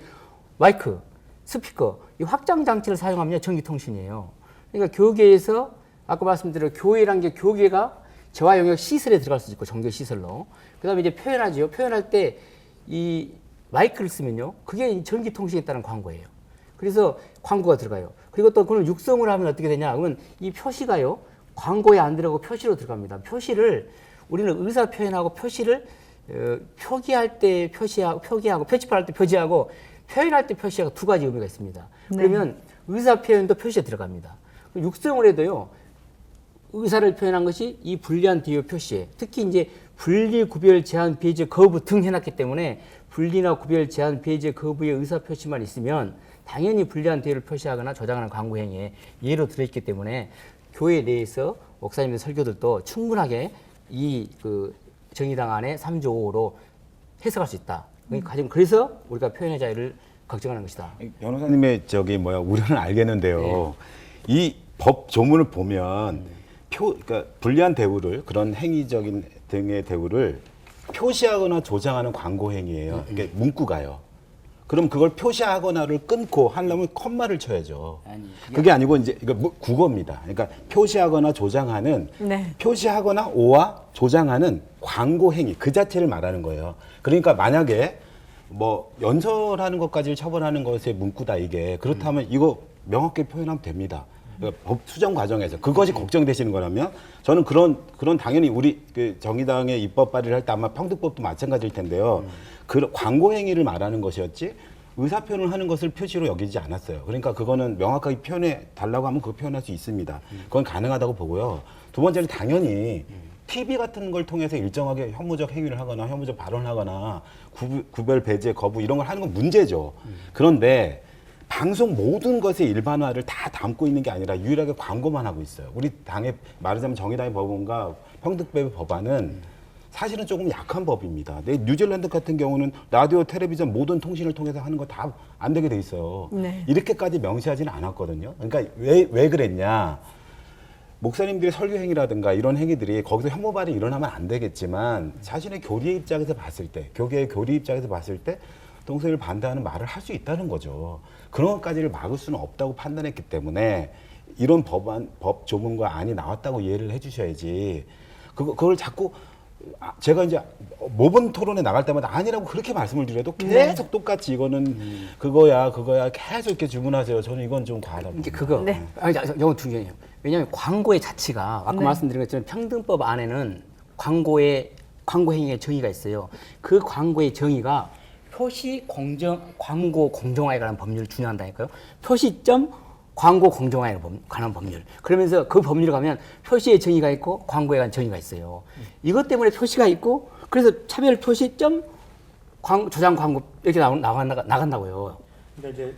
D: 마이크, 스피커, 이 확장 장치를 사용하면 전기통신이에요. 그러니까 교계에서 아까 말씀드린 교회란 게 교계가 재화 영역 시설에 들어갈 수 있고 종교 시설로. 그다음에 이제 표현하죠. 표현할 때 이 마이크를 쓰면요. 그게 전기통신에 따른 광고예요. 그래서 광고가 들어가요. 그리고 또 그걸 육성을 하면 어떻게 되냐? 그러면 이 표시가요. 광고에 안 들어가고 표시로 들어갑니다. 표시를 우리는 의사 표현하고 표시를 표기할 때 표기하고 표지판할 때 표지하고 표현할 때 표시하고 두 가지 의미가 있습니다.
A: 네.
D: 그러면 의사 표현도 표시에 들어갑니다. 육성을 해도요. 의사를 표현한 것이 이 분리한 대요 표시에 특히 이제 분리, 구별, 제한, 배제, 거부 등 해놨기 때문에 분리나 구별, 제한, 배제, 거부의 의사 표시만 있으면 당연히 불리한 대요를 표시하거나 저장하는 광고 행위에 예로 들어있기 때문에 교회 내에서 목사님들 설교들도 충분하게 이 그 정의당 안에 3조 5호로 해석할 수 있다. 그래서 우리가 표현의 자유를 걱정하는 것이다.
B: 변호사님의 우려는 알겠는데요. 이 법 조문을 보면 그러니까 불리한 대우를 그런 행위적인 등의 대우를 표시하거나 조장하는 광고 행위예요. 이게 문구가요. 그럼 그걸 표시하거나를 끊고 하려면 컴마를 쳐야죠. 그게 아니고 이제 이거 국어입니다. 그러니까 표시하거나 조장하는
A: 네.
B: 표시하거나 오와 조장하는 광고 행위 그 자체를 말하는 거예요. 그러니까 만약에 뭐 연설하는 것까지를 처벌하는 것의 문구다 이게 그렇다면 이거 명확히 표현하면 됩니다. 그러니까 법 수정 과정에서 그것이 걱정되시는 거라면 저는 그런 당연히 우리 그 정의당의 입법 발의를 할 때 아마 평등법도 마찬가지일 텐데요. 그 광고 행위를 말하는 것이었지 의사 표현을 하는 것을 표시로 여기지 않았어요. 그러니까 그거는 명확하게 표현해 달라고 하면 그거 표현할 수 있습니다. 그건 가능하다고 보고요. 두 번째는 당연히 TV 같은 걸 통해서 일정하게 혐오적 행위를 하거나 혐오적 발언을 하거나 구별 배제 거부 이런 걸 하는 건 문제죠. 그런데 방송 모든 것의 일반화를 다 담고 있는 게 아니라 유일하게 광고만 하고 있어요. 우리 당의 말하자면 정의당의 법원과 평등법의 법안은 사실은 조금 약한 법입니다. 뉴질랜드 같은 경우는 라디오, 텔레비전 모든 통신을 통해서 하는 거 다 안 되게 돼 있어요.
A: 네.
B: 이렇게까지 명시하지는 않았거든요. 그러니까 왜 그랬냐? 목사님들의 설교 행위라든가 이런 행위들이 거기서 혐오 발언이 일어나면 안 되겠지만 자신의 교리의 입장에서 봤을 때, 교계의 교리 입장에서 봤을 때 동성애를 반대하는 말을 할 수 있다는 거죠. 그런 것까지를 막을 수는 없다고 판단했기 때문에 이런 법 조문과 안이 나왔다고 이해를 해주셔야지. 그걸 자꾸 제가 이제 모범 토론에 나갈 때마다 아니라고 그렇게 말씀을 드려도 계속 똑같이 이거는 그거야 계속 이렇게 주문하세요. 저는 이건 좀 과하다고
D: 이제
B: 봅니다.
D: 그거.
A: 네.
D: 아니, 이건 중요해요. 왜냐하면 광고의 자체가 아까
A: 네.
D: 말씀드린 것처럼 평등법 안에는 광고 행위의 정의가 있어요. 그 광고의 정의가 광고 공정화에 관한 법률을 준용한다니까요. 표시점 광고 공정화에 관한 법률. 그러면서 그 법률에 가면 표시의 정의가 있고 광고에 관한 정의가 있어요. 이것 때문에 표시가 있고 그래서 차별 표시점 조장 광고 이렇게 나간다고요.
C: 근데 이제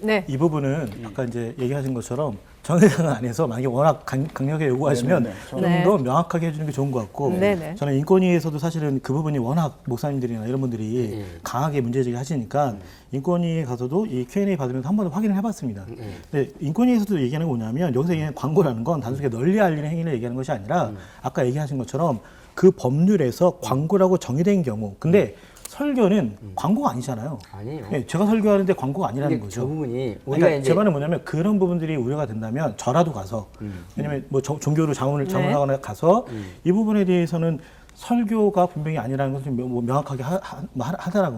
A: 네.
C: 이 부분은 아까 이제 얘기하신 것처럼 정의당 안에서 만약에 워낙 강력하게 요구하시면 좀
A: 네.
C: 더 명확하게 해주는 게 좋은 것 같고
A: 네네.
C: 저는 인권위에서도 사실은 그 부분이 워낙 목사님들이나 이런 분들이 강하게 문제제기 하시니까 인권위에 가서도 이 Q&A 받으면서 한 번 더 확인을 해봤습니다. 근데 인권위에서도 얘기하는 게 뭐냐면 여기서 얘기하는 광고라는 건 단순히 널리 알리는 행위를 얘기하는 것이 아니라 아까 얘기하신 것처럼 그 법률에서 광고라고 정의된 경우 근데 설교는 광고가 아니잖아요.
D: 아니에요.
C: 네, 제가 설교하는데 광고가 아니라는
D: 근데
C: 거죠.
D: 저 부분이 우리가
C: 그러니까
D: 이제
C: 제 말은 뭐냐면 그런 부분들이 우려가 된다면 저라도 가서 왜냐면 뭐 종교로 자문하거나 가서 이 부분에 대해서는 설교가 분명히 아니라는 것을 뭐 명확하게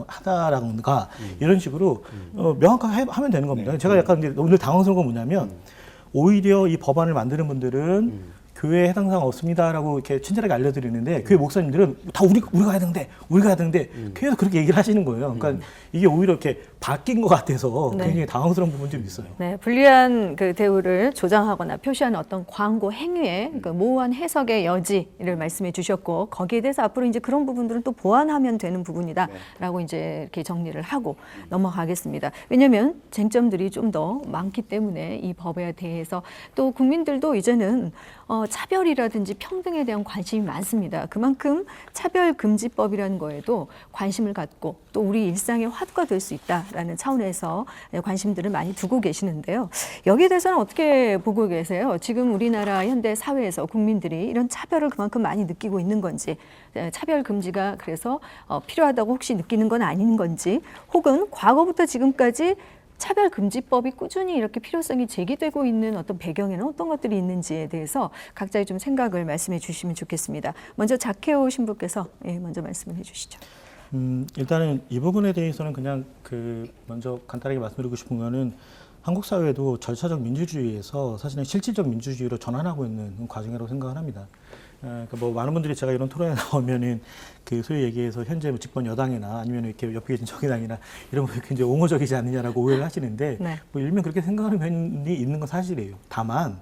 C: 하다라든가 이런 식으로 명확하게 하면 되는 겁니다. 제가 약간 이제 오늘 당황스러운 건 뭐냐면 오히려 이 법안을 만드는 분들은 교회에 해당 사항 없습니다라고 이렇게 친절하게 알려드리는데 교회 목사님들은 다 우리가 해야 되는데 교회에서 그렇게 얘기를 하시는 거예요. 그러니까 이게 오히려 이렇게 바뀐 것 같아서
A: 네.
C: 굉장히 당황스러운 부분이 좀 있어요.
A: 네, 불리한 그 대우를 조장하거나 표시하는 어떤 광고 행위의 그 모호한 해석의 여지를 말씀해 주셨고 거기에 대해서 앞으로 이제 그런 부분들은 또 보완하면 되는 부분이다라고 이제 이렇게 정리를 하고 넘어가겠습니다. 왜냐하면 쟁점들이 좀 더 많기 때문에 이 법에 대해서 또 국민들도 이제는 차별이라든지 평등에 대한 관심이 많습니다. 그만큼 차별금지법이라는 거에도 관심을 갖고 또 우리 일상의 화두가 될 수 있다라는 차원에서 관심들을 많이 두고 계시는데요. 여기에 대해서는 어떻게 보고 계세요? 지금 우리나라 현대 사회에서 국민들이 이런 차별을 그만큼 많이 느끼고 있는 건지, 차별금지가 그래서 필요하다고 혹시 느끼는 건 아닌 건지, 혹은 과거부터 지금까지 차별금지법이 꾸준히 이렇게 필요성이 제기되고 있는 어떤 배경에는 어떤 것들이 있는지에 대해서 각자의 좀 생각을 말씀해 주시면 좋겠습니다. 먼저 자케오 신부께서 먼저 말씀을 해주시죠.
C: 일단은 이 부분에 대해서는 그냥 먼저 간단하게 말씀드리고 싶은 거는 한국 사회도 절차적 민주주의에서 사실은 실질적 민주주의로 전환하고 있는 과정이라고 생각을 합니다. 그러니까 뭐 많은 분들이 제가 이런 토론에 나오면은 소위 얘기해서 현재 집권 여당이나 아니면 이렇게 옆에 계신 정의당이나 이런 거 굉장히 옹호적이지 않느냐라고 오해를 하시는데
A: 네.
C: 뭐 일면 그렇게 생각하는 면이 있는 건 사실이에요. 다만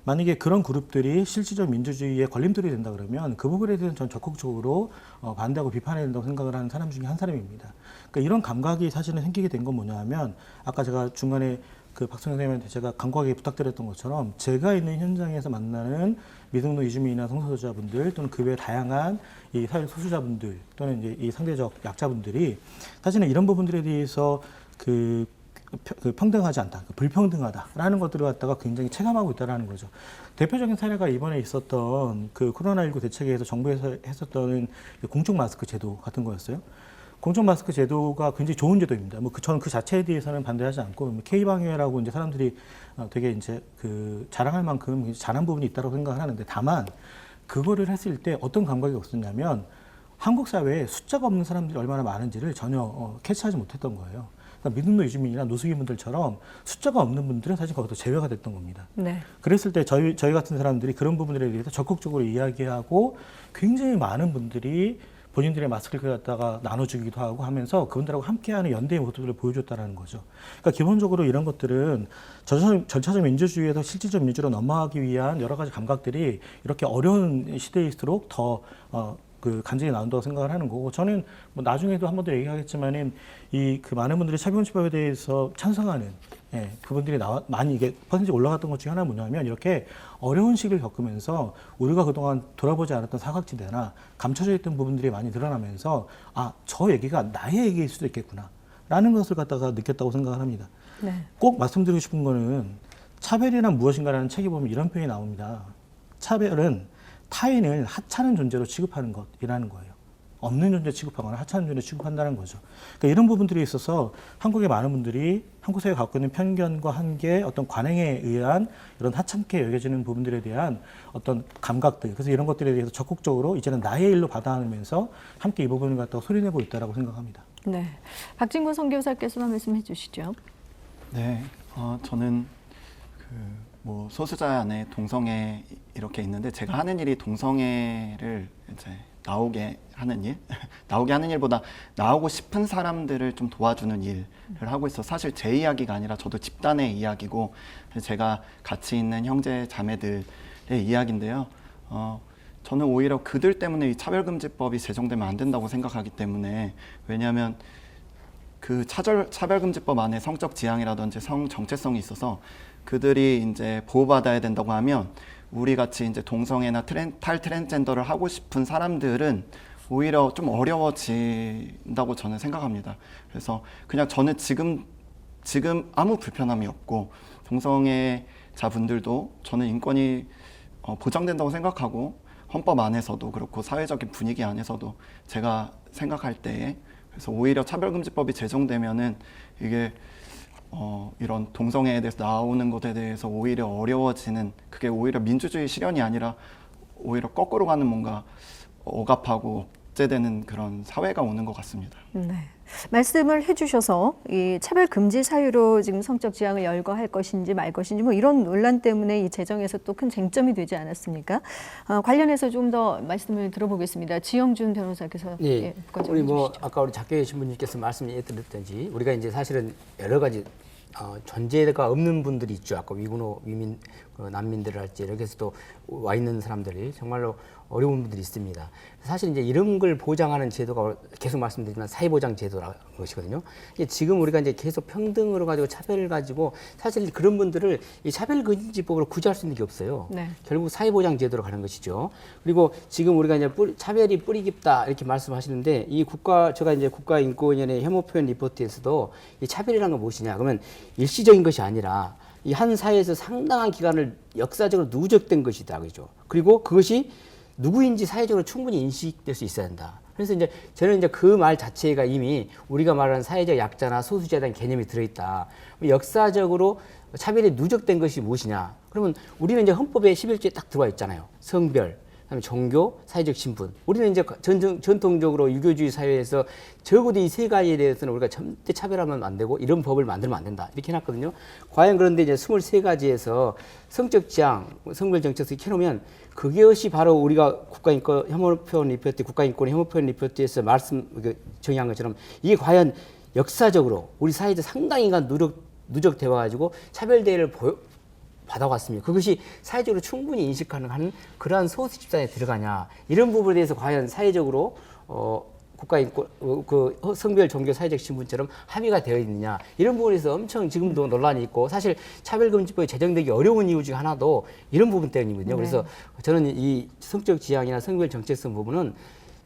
C: 만약에 그런 그룹들이 실질적 민주주의의 걸림돌이 된다 그러면 그 부분에 대해서는 전 적극적으로 반대하고 비판해야 된다고 생각을 하는 사람 중에 한 사람입니다. 그러니까 이런 감각이 사실은 생기게 된 건 뭐냐 하면 아까 제가 중간에 박성현 선생님한테 제가 간곡하게 부탁드렸던 것처럼 제가 있는 현장에서 만나는 미등록 이주민이나 성소수자분들 또는 그 외 다양한 이 사회 소수자분들 또는 이제 이 상대적 약자분들이 사실은 이런 부분들에 대해서 평등하지 않다, 불평등하다라는 것들을 갖다가 굉장히 체감하고 있다는 거죠. 대표적인 사례가 이번에 있었던 코로나19 대책에서 정부에서 했었던 공적 마스크 제도 같은 거였어요. 공적 마스크 제도가 굉장히 좋은 제도입니다. 저는 그 자체에 대해서는 반대하지 않고 K방역이라고 이제 사람들이 되게 이제 자랑할 만큼 굉장히 잘한 부분이 있다고 생각을 하는데 다만 그거를 했을 때 어떤 감각이 없었냐면 한국 사회에 숫자가 없는 사람들이 얼마나 많은지를 전혀 캐치하지 못했던 거예요. 그러니까 미등록 이주민이나 노숙인분들처럼 숫자가 없는 분들은 사실 거기서 제외가 됐던 겁니다. 네. 그랬을 때 저희 같은 사람들이 그런 부분들에 대해서 적극적으로 이야기하고 굉장히 많은 분들이 본인들의 마스크를 갖다가 나눠주기도 하고 하면서 그분들하고 함께하는 연대의 모습들을 보여줬다는 거죠. 그러니까 기본적으로 이런 것들은 절차적 민주주의에서 실질적 민주로 넘어가기 위한 여러 가지 감각들이 이렇게 어려운 시대일수록 더 간증이 나온다고 생각을 하는 거고 저는 뭐 나중에도 한 번 더 얘기하겠지만은 많은 분들이 차별금지법에 대해서 찬성하는 그분들이 많이 이게 퍼센티지 올라갔던 것 중에 하나는 뭐냐면 이렇게 어려운 시기를 겪으면서 우리가 그동안 돌아보지 않았던 사각지대나 감춰져 있던 부분들이 많이 드러나면서 저 얘기가 나의 얘기일 수도 있겠구나 라는 것을 갖다가 느꼈다고 생각을 합니다. 네. 꼭 말씀드리고 싶은 거는 차별이란 무엇인가라는 책에 보면 이런 표현이 나옵니다. 차별은 타인을 하찮은 존재로 취급하는 것이라는 거예요. 없는 존재 취급하거나 하찮은 존재 취급한다는 거죠. 그러니까 이런 부분들에 있어서 한국의 많은 분들이 한국 사회가 갖고 있는 편견과 한계, 어떤 관행에 의한 이런 하찮게 여겨지는 부분들에 대한 어떤 감각들, 그래서 이런 것들에 대해서 적극적으로 이제는 나의 일로 받아들면서 함께 이 부분을 갖다가 소리내고 있다고 생각합니다.
A: 네, 박진구 선교사께서 말씀해 주시죠.
E: 네, 저는 소수자 안에 동성애 이렇게 있는데 제가 하는 일이 동성애를 이제 나오게 하는 일, 나오게 하는 일보다 나오고 싶은 사람들을 좀 도와주는 일을 하고 있어. 사실 제 이야기가 아니라 저도 집단의 이야기고 제가 같이 있는 형제 자매들의 이야기인데요. 저는 오히려 그들 때문에 이 차별금지법이 제정되면 안 된다고 생각하기 때문에 왜냐하면 차별금지법 안에 성적 지향이라든지 성 정체성이 있어서 그들이 이제 보호받아야 된다고 하면 우리 같이 이제 동성애나 탈트랜스젠더를 하고 싶은 사람들은 오히려 좀 어려워진다고 저는 생각합니다. 그래서 그냥 저는 지금 아무 불편함이 없고 동성애자분들도 저는 인권이 보장된다고 생각하고 헌법 안에서도 그렇고 사회적인 분위기 안에서도 제가 생각할 때에 그래서 오히려 차별금지법이 제정되면은 이게 이런 동성애에 대해서 나오는 것에 대해서 오히려 어려워지는 그게 오히려 민주주의 실현이 아니라 오히려 거꾸로 가는 뭔가 억압하고 억제되는 그런 사회가 오는 것 같습니다.
A: 네. 말씀을 해주셔서 이 차별 금지 사유로 지금 성적 지향을 열거할 것인지 말 것인지 뭐 이런 논란 때문에 이 제정에서 또 큰 쟁점이 되지 않았습니까? 관련해서 좀 더 말씀을 들어보겠습니다. 지영준 변호사께서
D: 예,
A: 북한
D: 우리 뭐
A: 해주시죠.
D: 아까 우리 작게 신부님께서 말씀드렸던지 우리가 이제 사실은 여러 가지 존재가 없는 분들이 있죠. 아까 위군호, 위민, 난민들을 할지 이렇게 해서 또 와 있는 사람들이 정말로 어려운 분들이 있습니다. 사실 이제 이런 걸 보장하는 제도가 계속 말씀드리지만 사회보장 제도라는 것이거든요. 이게 지금 우리가 이제 계속 평등으로 가지고 차별을 가지고 사실 그런 분들을 이 차별금지법으로 구제할 수 있는 게 없어요.
A: 네.
D: 결국 사회보장 제도로 가는 것이죠. 그리고 지금 우리가 이제 차별이 뿌리 깊다 이렇게 말씀하시는데 제가 이제 국가인권위원회 혐오표현 리포트에서도 이 차별이라는 건 무엇이냐? 그러면 일시적인 것이 아니라 이 한 사회에서 상당한 기간을 역사적으로 누적된 것이다, 그죠? 그리고 그것이 누구인지 사회적으로 충분히 인식될 수 있어야 한다. 그래서 이제 저는 이제 그 말 자체가 이미 우리가 말하는 사회적 약자나 소수자에 대한 개념이 들어있다. 역사적으로 차별이 누적된 것이 무엇이냐? 그러면 우리는 이제 헌법에 11조에 딱 들어와 있잖아요. 성별, 그다음에 종교, 사회적 신분. 우리는 이제 전통적으로 유교주의 사회에서 적어도 이 세 가지에 대해서는 우리가 절대 차별하면 안 되고 이런 법을 만들면 안 된다. 이렇게 해놨거든요. 과연 그런데 이제 23가지에서 성적 지향, 성별 정책을 켜놓으면 그것이 바로 우리가 국가인권 혐오표현 리포트, 국가인권 혐오표현 리포트에서 정의한 것처럼 이게 과연 역사적으로 우리 사회에서 상당히 인간 누적되어 가지고 차별대회를 받아왔습니다. 그것이 사회적으로 충분히 인식 가능한 그러한 소수 집단에 들어가냐 이런 부분에 대해서 과연 사회적으로 국가인권 성별 종교 사회적 신분처럼 합의가 되어 있느냐 이런 부분에서 엄청 지금도 논란이 있고 사실 차별금지법이 제정되기 어려운 이유 중 하나도 이런 부분 때문이거든요. 그래서 저는 이 성적 지향이나 성별 정체성 부분은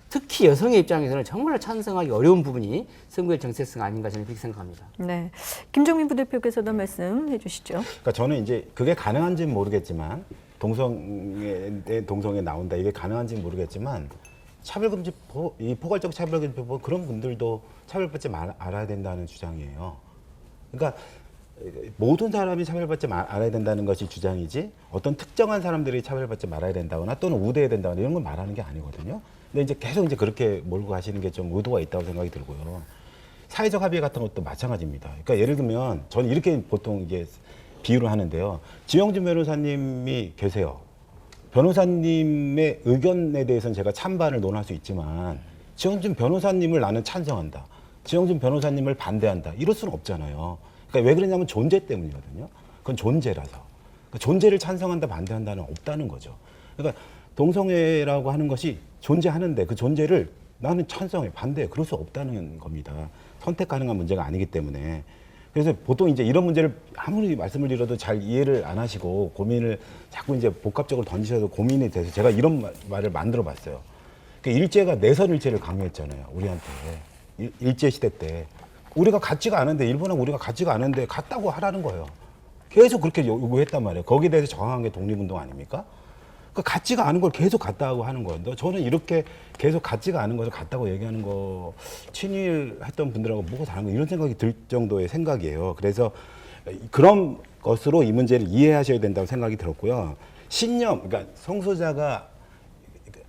D: 특히 여성의 입장에서는 정말 찬성하기 어려운 부분이 성별 정체성 아닌가 저는 그렇게 생각합니다.
A: 네. 김종민 부대표께서도 말씀해 주시죠.
B: 그러니까 저는 이제 그게 가능한지는 모르겠지만 동성애 나온다 이게 가능한지는 모르겠지만 차별금지법, 이 포괄적 차별금지법 그런 분들도 차별받지 말아야 된다는 주장이에요. 그러니까 모든 사람이 차별받지 말아야 된다는 것이 주장이지 어떤 특정한 사람들이 차별받지 말아야 된다거나 또는 우대해야 된다거나 이런 걸 말하는 게 아니거든요. 근데 이제 계속 이제 그렇게 몰고 가시는 게 좀 의도가 있다고 생각이 들고요. 사회적 합의 같은 것도 마찬가지입니다. 그러니까 예를 들면 저는 이렇게 보통 이게 비유를 하는데요. 지영준 변호사님이 계세요. 변호사님의 의견에 대해서는 제가 찬반을 논할 수 있지만 지영준 변호사님을 나는 찬성한다. 지영준 변호사님을 반대한다. 이럴 수는 없잖아요. 그러니까 왜 그러냐면 존재 때문이거든요. 그건 존재라서. 그러니까 존재를 찬성한다, 반대한다는 없다는 거죠. 그러니까 동성애라고 하는 것이 존재하는데 그 존재를 나는 찬성해, 반대해. 그럴 수 없다는 겁니다. 선택 가능한 문제가 아니기 때문에. 그래서 보통 이제 이런 문제를 아무리 말씀을 드려도 잘 이해를 안 하시고 고민을 자꾸 이제 복합적으로 던지셔도 고민이 돼서 제가 이런 말을 만들어 봤어요. 그러니까 일제가 내선일제를 강요했잖아요. 우리한테. 일제시대 때. 우리가 같지가 않은데, 일본하고 우리가 같지가 않은데 같다고 하라는 거예요. 계속 그렇게 요구했단 말이에요. 거기에 대해서 저항한 게 독립운동 아닙니까? 그러니까 같지가 않은 걸 계속 같다고 하는 거예요. 저는 이렇게 계속 같지가 않은 것을 같다고 얘기하는 거 친일했던 분들하고 뭐가 다른 거 이런 생각이 들 정도의 생각이에요. 그래서 그런 것으로 이 문제를 이해하셔야 된다고 생각이 들었고요. 신념, 그러니까 성소자가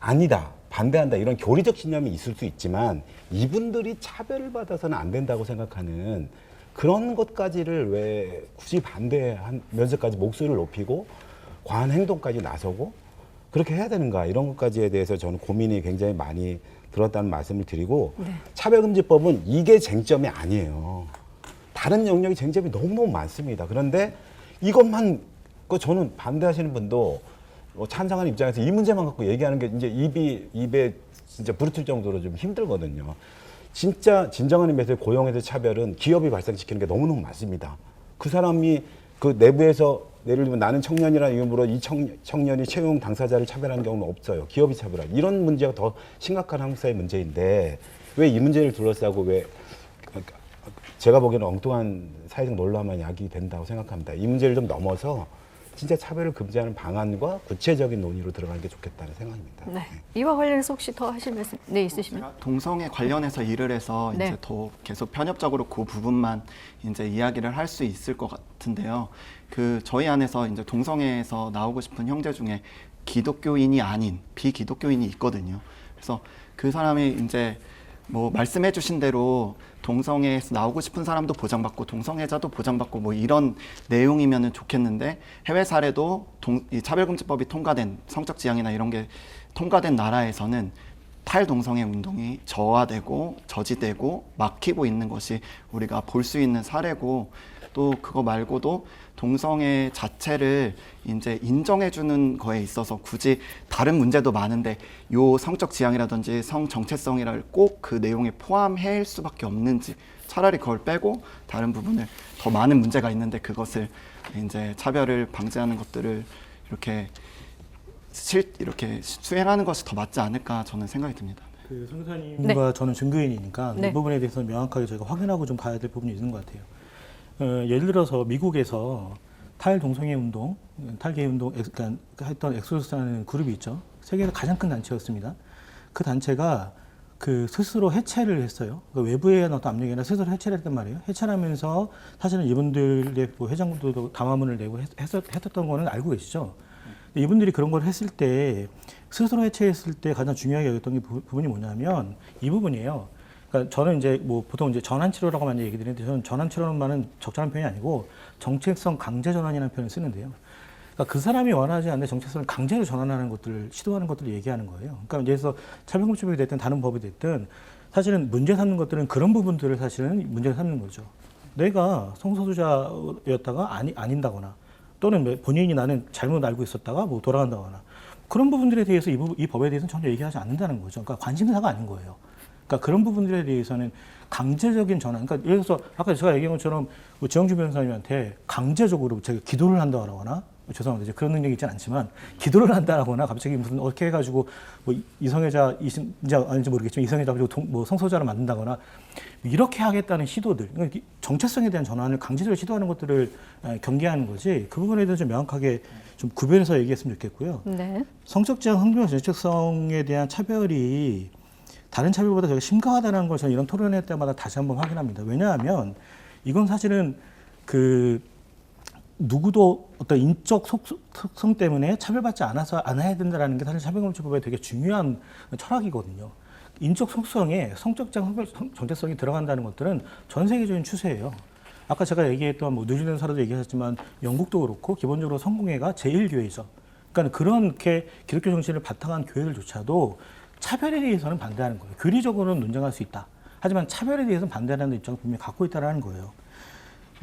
B: 아니다, 반대한다 이런 교리적 신념이 있을 수 있지만 이분들이 차별을 받아서는 안 된다고 생각하는 그런 것까지를 왜 굳이 반대하면서까지 목소리를 높이고 과한 행동까지 나서고 그렇게 해야 되는가 이런 것까지에 대해서 저는 고민이 굉장히 많이 들었다는 말씀을 드리고 차별금지법은 이게 쟁점이 아니에요. 다른 영역의 쟁점이 너무너무 많습니다. 그런데 이것만 저는 반대하시는 분도 찬성하는 입장에서 이 문제만 갖고 얘기하는 게 이제 입에 진짜 부르틀 정도로 좀 힘들거든요. 진짜 진정한 의미에서 고용에서 차별은 기업이 발생시키는 게 너무너무 많습니다. 그 사람이 그 내부에서 예를 들면 나는 청년이라는 이유로 이 청년이 채용 당사자를 차별하는 경우는 없어요. 기업이 차별하는 이런 문제가 더 심각한 한국 사회 문제인데 왜 이 문제를 둘러싸고 왜 제가 보기에는 엉뚱한 사회적 논란만 야기된다고 생각합니다. 이 문제를 좀 넘어서 진짜 차별을 금지하는 방안과 구체적인 논의로 들어가는 게 좋겠다는 생각입니다.
A: 네. 이와 관련해서 혹시 더 하실 말씀 있으시면?
E: 제가 동성애 관련해서 일을 해서
A: 네.
E: 이제 더 계속 편협적으로 그 부분만 이제 이야기를 할 수 있을 것 같은데요. 저희 안에서 이제 동성애에서 나오고 싶은 형제 중에 기독교인이 아닌 비기독교인이 있거든요. 그래서 그 사람이 이제 뭐 말씀해 주신 대로 동성애에서 나오고 싶은 사람도 보장받고 동성애자도 보장받고 뭐 이런 내용이면은 좋겠는데, 해외 사례도 이 차별금지법이 통과된, 성적 지향이나 이런 게 통과된 나라에서는 탈동성애 운동이 저하되고 저지되고 막히고 있는 것이 우리가 볼 수 있는 사례고, 또 그거 말고도 동성애 자체를 이제 인정해주는 거에 있어서 굳이 다른 문제도 많은데 요 성적 지향이라든지 성 정체성이를 꼭 그 내용에 포함할 수밖에 없는지, 차라리 그걸 빼고 다른 부분을, 더 많은 문제가 있는데 그것을 이제 차별을 방지하는 것들을 이렇게 수행하는 것이 더 맞지 않을까 저는 생각이 듭니다.
C: 그 선교사님과 저는 증거인이니까
A: 네.
C: 이 부분에 대해서 명확하게 저희가 확인하고 좀 봐야 될 부분이 있는 것 같아요. 예를 들어서 미국에서 탈동성애 운동, 탈게이 운동, 그러니까 했던 엑소더스라는 그룹이 있죠. 세계에서 가장 큰 단체였습니다. 그 단체가 그 스스로 해체를 했어요. 그 외부에 의한 어떤 압력이 아니라 스스로 해체를 했단 말이에요. 해체를 하면서 사실은 이분들의 뭐 회장들도 담화문을 내고 했었던 거는 알고 계시죠. 근데 이분들이 그런 걸 했을 때, 스스로 해체했을 때 가장 중요하게 여겼던 게 부분이 뭐냐면 이 부분이에요. 그러니까 저는 이제 뭐 보통 이제 전환 치료라고 많이 얘기 드리는데, 저는 전환 치료는 말은 적절한 표현이 아니고 정체성 강제 전환이라는 표현을 쓰는데요. 그러니까 그 사람이 원하지 않는 정체성을 강제로 전환하는 것들을 시도하는 것들을 얘기하는 거예요. 그러니까 예를 들어서 차별금지법이 됐든 다른 법이 됐든 사실은 문제 삼는 것들은 그런 부분들을 사실은 문제 삼는 거죠. 내가 성소수자였다가 아닌다거나, 또는 본인이 나는 잘못 알고 있었다가 뭐 돌아간다거나, 그런 부분들에 대해서 이 법에 대해서는 전혀 얘기하지 않는다는 거죠. 그러니까 관심사가 아닌 거예요. 그러니까 그런 부분들에 대해서는 강제적인 전환, 그러니까 예를 들어서 아까 제가 얘기한 것처럼 뭐 지영주 변호사님한테 강제적으로 제가 기도를 한다거나, 죄송합니다, 이제 그런 능력이 있지는 않지만 기도를 한다거나 갑자기 무슨 어떻게 해가지고 뭐 이성애자인지 아닌지 모르겠지만 이성애자 가지고 뭐 성소자를 만든다거나 이렇게 하겠다는 시도들, 그러니까 정체성에 대한 전환을 강제적으로 시도하는 것들을 경계하는 거지, 그 부분에 대해서 좀 명확하게 좀 구별해서 얘기했으면 좋겠고요.
A: 네.
C: 성적 지향, 성별 정체성에 대한 차별이 다른 차별보다 되게 심각하다는 걸 저는 이런 토론회 때마다 다시 한번 확인합니다. 왜냐하면 이건 사실은 그 누구도 어떤 인적 속성 때문에 차별받지 않아야 된다는 게 사실 차별금지법의 되게 중요한 철학이거든요. 인적 속성에 성적 지향, 성별 정체성이 들어간다는 것들은 전 세계적인 추세예요. 아까 제가 얘기했던 뭐 뉴질랜드 사례도 얘기하셨지만 영국도 그렇고 기본적으로 성공회가 제1교회죠. 그러니까 그렇게 기독교 정신을 바탕한 교회들조차도 차별에 대해서는 반대하는 거예요. 교리적으로는 논쟁할 수 있다. 하지만 차별에 대해서는 반대하는 입장을 분명히 갖고 있다는 거예요.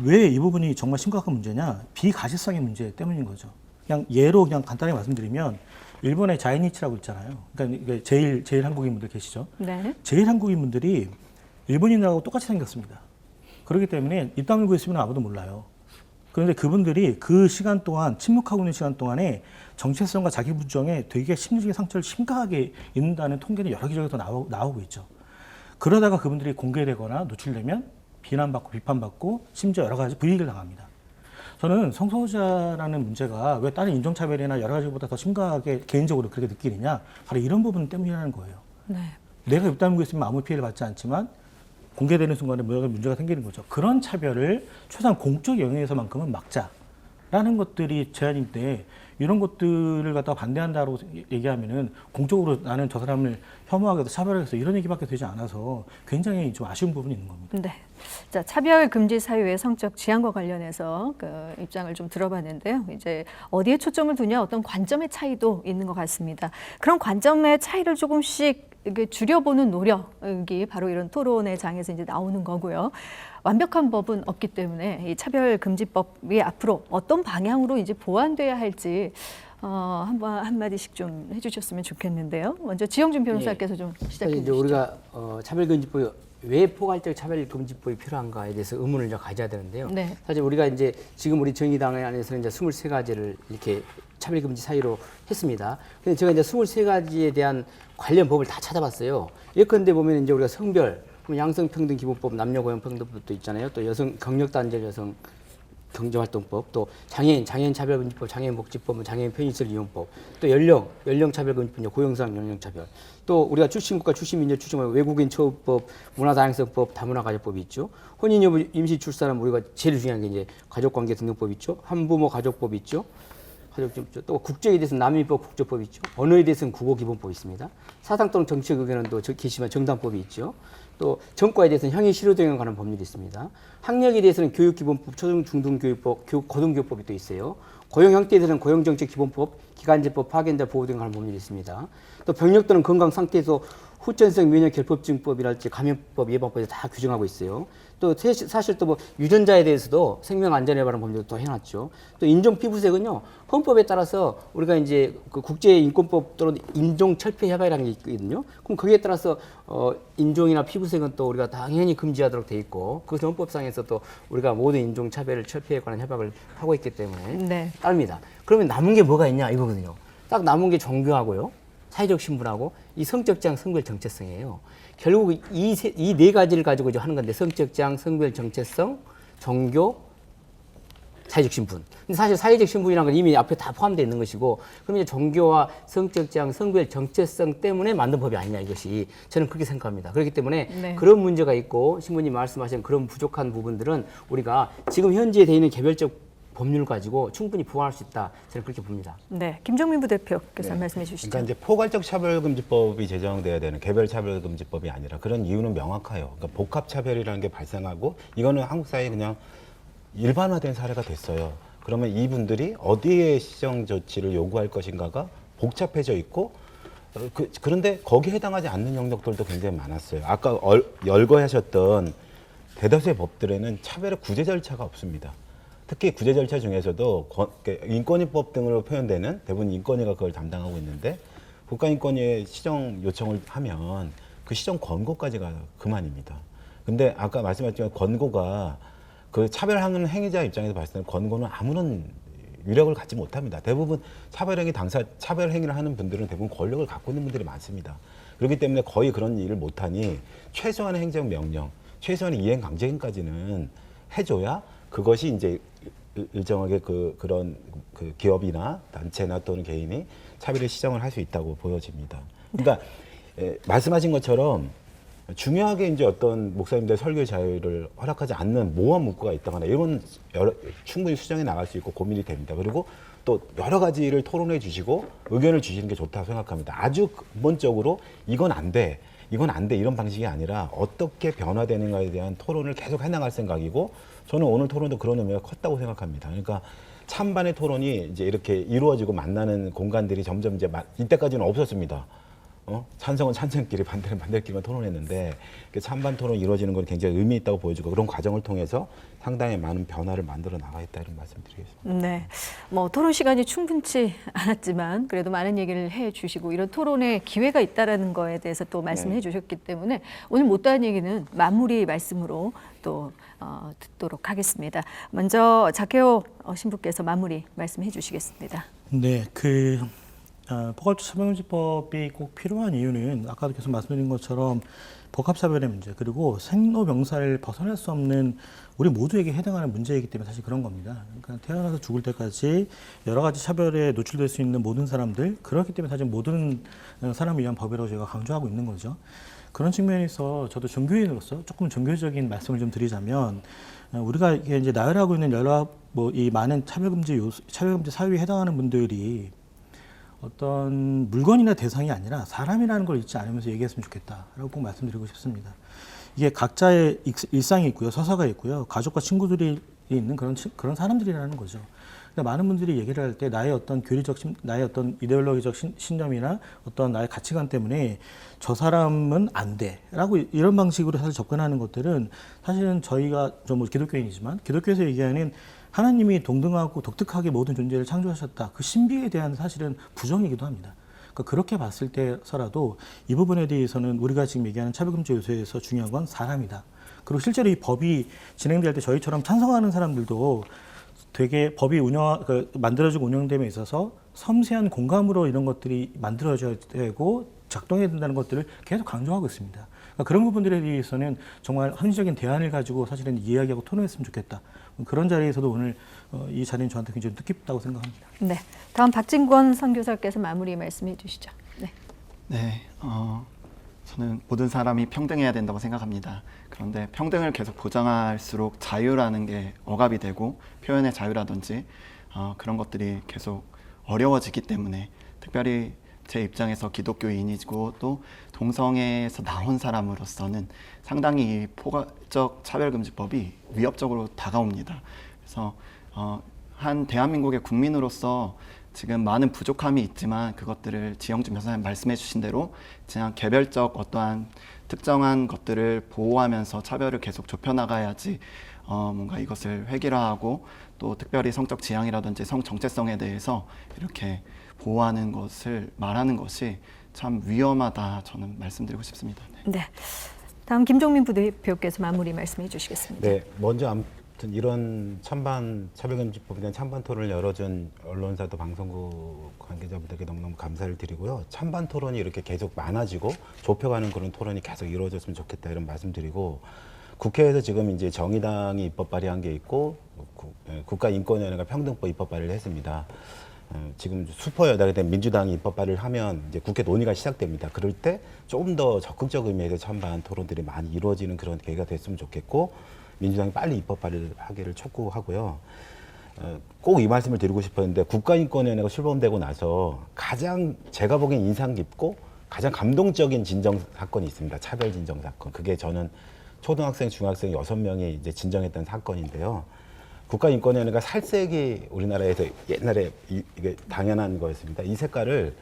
C: 왜 이 부분이 정말 심각한 문제냐? 비가시성의 문제 때문인 거죠. 그냥 예로 그냥 간단히 말씀드리면 일본의 자이니치라고 있잖아요. 그러니까 제일 한국인 분들 계시죠.
A: 네.
C: 제일 한국인 분들이 일본인하고 똑같이 생겼습니다. 그렇기 때문에 입 다물고 있으면 아무도 몰라요. 그런데 그분들이 그 시간 동안 침묵하고 있는 시간 동안에 정체성과 자기 부정에 되게 심리적인 상처를 심각하게 입는다는 통계는 여러 기적에서 나오고 있죠. 그러다가 그분들이 공개되거나 노출되면 비난받고 비판받고 심지어 여러 가지 불이익을 당합니다. 저는 성소수자라는 문제가 왜 다른 인종차별이나 여러 가지보다 더 심각하게 개인적으로 그렇게 느끼느냐, 바로 이런 부분 때문이라는 거예요.
A: 네.
C: 내가 입 다물고 있으면 아무 피해를 받지 않지만 공개되는 순간에 문제가 생기는 거죠. 그런 차별을 최소한 공적 영역에서만큼은 막자라는 것들이 제안인데, 이런 것들을 갖다가 반대한다고 얘기하면은 공적으로 나는 저 사람을 혐오하게 해서 차별하겠어 이런 얘기밖에 되지 않아서 굉장히 좀 아쉬운 부분이 있는 겁니다.
A: 네. 자, 차별 금지 사유의 성적 지향과 관련해서 그 입장을 좀 들어봤는데요. 이제 어디에 초점을 두냐, 어떤 관점의 차이도 있는 것 같습니다. 그런 관점의 차이를 조금씩 이렇게 줄여보는 노력이 바로 이런 토론의 장에서 이제 나오는 거고요. 완벽한 법은 없기 때문에 이 차별금지법이 앞으로 어떤 방향으로 이제 보완돼야 할지 한마디씩 좀 해주셨으면 좋겠는데요. 먼저 지영준 변호사께서 좀 시작해
D: 이제
A: 주시죠.
D: 우리가 차별금지법이 왜 포괄적 차별금지법이 필요한가에 대해서 의문을 좀 가져야 되는데요.
A: 네.
D: 사실 우리가 이제 지금 우리 정의당 안에서는 이제 23가지를 이렇게 차별금지 사유로 했습니다. 근데 제가 이제 23가지에 대한 관련 법을 다 찾아봤어요. 예컨대 보면 이제 우리가 성별, 양성평등기본법, 남녀고용평등법도 있잖아요. 또 여성 경력단절 여성 경제활동법, 또 장애인 차별금지법, 장애인복지법, 장애인 편의시설 이용법, 또 연령차별금지법, 고용상 연령차별, 또 우리가 출신국가 출신민족 출신국 외국인 처우법, 문화다양성법, 다문화가족법이 있죠. 혼인여부 임시출산은 우리가 제일 중요한 게 이제 가족관계 등록법 있죠. 한부모 가족법 있죠. 또 국적에 대해서는 난민법, 국적법이 있죠. 언어에 대해서는 국어기본법이 있습니다. 사상 또는 정책 의견은 또 게시만 정당법이 있죠. 또 전과에 대해서는 형의 실효등에 관한 법률이 있습니다. 학력에 대해서는 교육기본법, 초등 중등교육법, 고등교육법이 또 있어요. 고용 형태에 대해서는 고용정책기본법, 기간제법, 파견자 보호 등에 관한 법률이 있습니다. 또 병력 또는 건강 상태에서 후천성 면역 결핍증법이랄지 감염법 예방법에 다 규정하고 있어요. 또 사실 또 뭐 유전자에 대해서도 생명 안전에 관한 법률도 또 해놨죠. 또 인종 피부색은요 헌법에 따라서 우리가 이제 그 국제 인권법 또는 인종 철폐 협약이라는 게 있거든요. 그럼 거기에 따라서 인종이나 피부색은 또 우리가 당연히 금지하도록 돼 있고 그것은 헌법상에서 또 우리가 모든 인종 차별을 철폐에 관한 협약을 하고 있기 때문에
A: 네.
D: 따릅니다. 그러면 남은 게 뭐가 있냐 이거거든요. 딱 남은 게 종교하고요. 사회적 신분하고 이 성적 지향 성별 정체성이에요. 결국 이 네 가지를 가지고 이제 하는 건데 성적 지향 성별 정체성, 종교, 사회적 신분. 근데 사실 사회적 신분이라는 건 이미 앞에 다 포함되어 있는 것이고 그럼 이제 종교와 성적 지향 성별 정체성 때문에 만든 법이 아니냐 이것이 저는 그렇게 생각합니다. 그렇기 때문에
A: 네.
D: 그런 문제가 있고 신부님 말씀하신 그런 부족한 부분들은 우리가 지금 현재 되어 있는 개별적 법률 가지고 충분히 보완할 수 있다. 저는 그렇게 봅니다.
A: 네, 김종민 부대표께서 말씀해 주시죠.
B: 그러니까 이제 포괄적 차별금지법이 제정돼야 되는 개별 차별금지법이 아니라 그런 이유는 명확해요. 그러니까 복합 차별이라는 게 발생하고 이거는 한국 사회에 그냥 일반화된 사례가 됐어요. 그러면 이분들이 어디에 시정 조치를 요구할 것인가가 복잡해져 있고 그런데 거기에 해당하지 않는 영역들도 굉장히 많았어요. 아까 열거하셨던 대다수의 법들에는 차별의 구제 절차가 없습니다. 특히 구제 절차 중에서도 인권위법 등으로 표현되는 대부분 인권위가 그걸 담당하고 있는데 국가인권위에 시정 요청을 하면 그 시정 권고까지가 그만입니다. 근데 아까 말씀하셨지만 권고가 그 차별하는 행위자 입장에서 봤을 때는 권고는 아무런 위력을 갖지 못합니다. 대부분 차별 행위를 하는 분들은 대부분 권력을 갖고 있는 분들이 많습니다. 그렇기 때문에 거의 그런 일을 못하니 최소한의 행정 명령, 최소한의 이행 강제행까지는 해줘야 그것이 이제 일정하게 그런 기업이나 단체나 또는 개인이 차별의 시정을 할 수 있다고 보여집니다. 그러니까 말씀하신 것처럼 중요하게 이제 어떤 목사님들 설교 자유를 허락하지 않는 모험 문구가 있다거나 이런 충분히 수정해 나갈 수 있고 고민이 됩니다. 그리고 또 여러 가지를 토론해 주시고 의견을 주시는 게 좋다고 생각합니다. 아주 근본적으로 이건 안 돼. 이런 방식이 아니라 어떻게 변화되는가에 대한 토론을 계속 해나갈 생각이고 저는 오늘 토론도 그런 의미가 컸다고 생각합니다. 그러니까 찬반의 토론이 이제 이렇게 이루어지고 만나는 공간들이 점점 이제 이때까지는 없었습니다. 찬성은 찬성끼리 반대는 반대끼리만 토론했는데 찬반 토론이 이루어지는 건 굉장히 의미 있다고 보여지고 그런 과정을 통해서 상당히 많은 변화를 만들어 나가겠다 이런 말씀드리겠습니다.
A: 네, 뭐 토론 시간이 충분치 않았지만 그래도 많은 얘기를 해주시고 이런 토론의 기회가 있다라는 거에 대해서 또 말씀해 주셨기 때문에 오늘 못다한 얘기는 마무리 말씀으로 또 듣도록 하겠습니다. 먼저 자케오 신부께서 마무리 말씀해 주시겠습니다.
C: 네, 포괄적 차별금지법이 꼭 필요한 이유는 아까도 계속 말씀드린 것처럼 복합차별의 문제 그리고 생로병사를 벗어날 수 없는 우리 모두에게 해당하는 문제이기 때문에 사실 그런 겁니다. 그러니까 태어나서 죽을 때까지 여러 가지 차별에 노출될 수 있는 모든 사람들 그렇기 때문에 사실 모든 사람을 위한 법이라고 저희가 강조하고 있는 거죠. 그런 측면에서 저도 종교인으로서 조금 종교적인 말씀을 좀 드리자면 우리가 이제 나열하고 있는 여러 이 많은 차별금지 사유에 해당하는 분들이 어떤 물건이나 대상이 아니라 사람이라는 걸 잊지 않으면서 얘기했으면 좋겠다라고 꼭 말씀드리고 싶습니다. 이게 각자의 일상이 있고요, 서사가 있고요, 가족과 친구들이 있는 그런 사람들이라는 거죠. 근데 많은 분들이 얘기를 할 때 나의 어떤 나의 어떤 이데올로기적 신념이나 어떤 나의 가치관 때문에 저 사람은 안 돼라고 이런 방식으로 사실 접근하는 것들은 사실은 저희가 좀 기독교인이지만 기독교에서 얘기하는 하나님이 동등하고 독특하게 모든 존재를 창조하셨다. 그 신비에 대한 사실은 부정이기도 합니다. 그러니까 그렇게 봤을 때서라도 이 부분에 대해서는 우리가 지금 얘기하는 차별금지 요소에서 중요한 건 사람이다. 그리고 실제로 이 법이 진행될 때 저희처럼 찬성하는 사람들도 되게 법이 만들어지고 운영됨에 있어서 섬세한 공감으로 이런 것들이 만들어져야 되고 작동해야 된다는 것들을 계속 강조하고 있습니다. 그러니까 그런 부분들에 대해서는 정말 합리적인 대안을 가지고 사실은 이야기하고 토론했으면 좋겠다. 그런 자리에서도 오늘 이 자리는 저한테 굉장히 뜻깊다고 생각합니다.
A: 네, 다음 박진권 선교사께서 마무리 말씀해 주시죠.
E: 네, 저는 모든 사람이 평등해야 된다고 생각합니다. 그런데 평등을 계속 보장할수록 자유라는 게 억압이 되고 표현의 자유라든지 그런 것들이 계속 어려워지기 때문에 특별히 제 입장에서 기독교인이고 또 동성애에서 나온 사람으로서는 상당히 이 포괄적 차별금지법이 위협적으로 다가옵니다. 그래서 한 대한민국의 국민으로서 지금 많은 부족함이 있지만 그것들을 지영준 변호사님 말씀해 주신 대로 그냥 개별적 어떠한 특정한 것들을 보호하면서 차별을 계속 좁혀나가야지 뭔가 이것을 획일화하고 또 특별히 성적 지향이라든지 성 정체성에 대해서 이렇게 보호하는 것을 말하는 것이 참 위험하다 저는 말씀드리고 싶습니다. 네.
A: 네. 다음 김종민 부대표께서 마무리 말씀해 주시겠습니다.
B: 네, 먼저 아무튼 이런 찬반 차별금지법에 대한 찬반 토론을 열어준 언론사도 방송국 관계자분들께 너무너무 감사를 드리고요. 찬반 토론이 이렇게 계속 많아지고 좁혀가는 그런 토론이 계속 이루어졌으면 좋겠다 이런 말씀드리고, 국회에서 지금 이제 정의당이 입법 발의한 게 있고 국가인권위원회가 평등법 입법 발의를 했습니다. 지금 슈퍼 여당이 된 민주당이 입법 발의를 하면 이제 국회 논의가 시작됩니다. 그럴 때 조금 더 적극적 의미에서 찬반 토론들이 많이 이루어지는 그런 계기가 됐으면 좋겠고, 민주당이 빨리 입법 발의를 하기를 촉구하고요. 꼭 이 말씀을 드리고 싶었는데, 국가인권위원회가 출범되고 나서 가장 제가 보기엔 인상 깊고 가장 감동적인 진정 사건이 있습니다. 차별 진정 사건. 그게 저는 초등학생, 중학생 6명이 이제 진정했던 사건인데요. 국가인권위원회가 살색이 우리나라에서 옛날에 이게 당연한 거였습니다. 이 색깔을,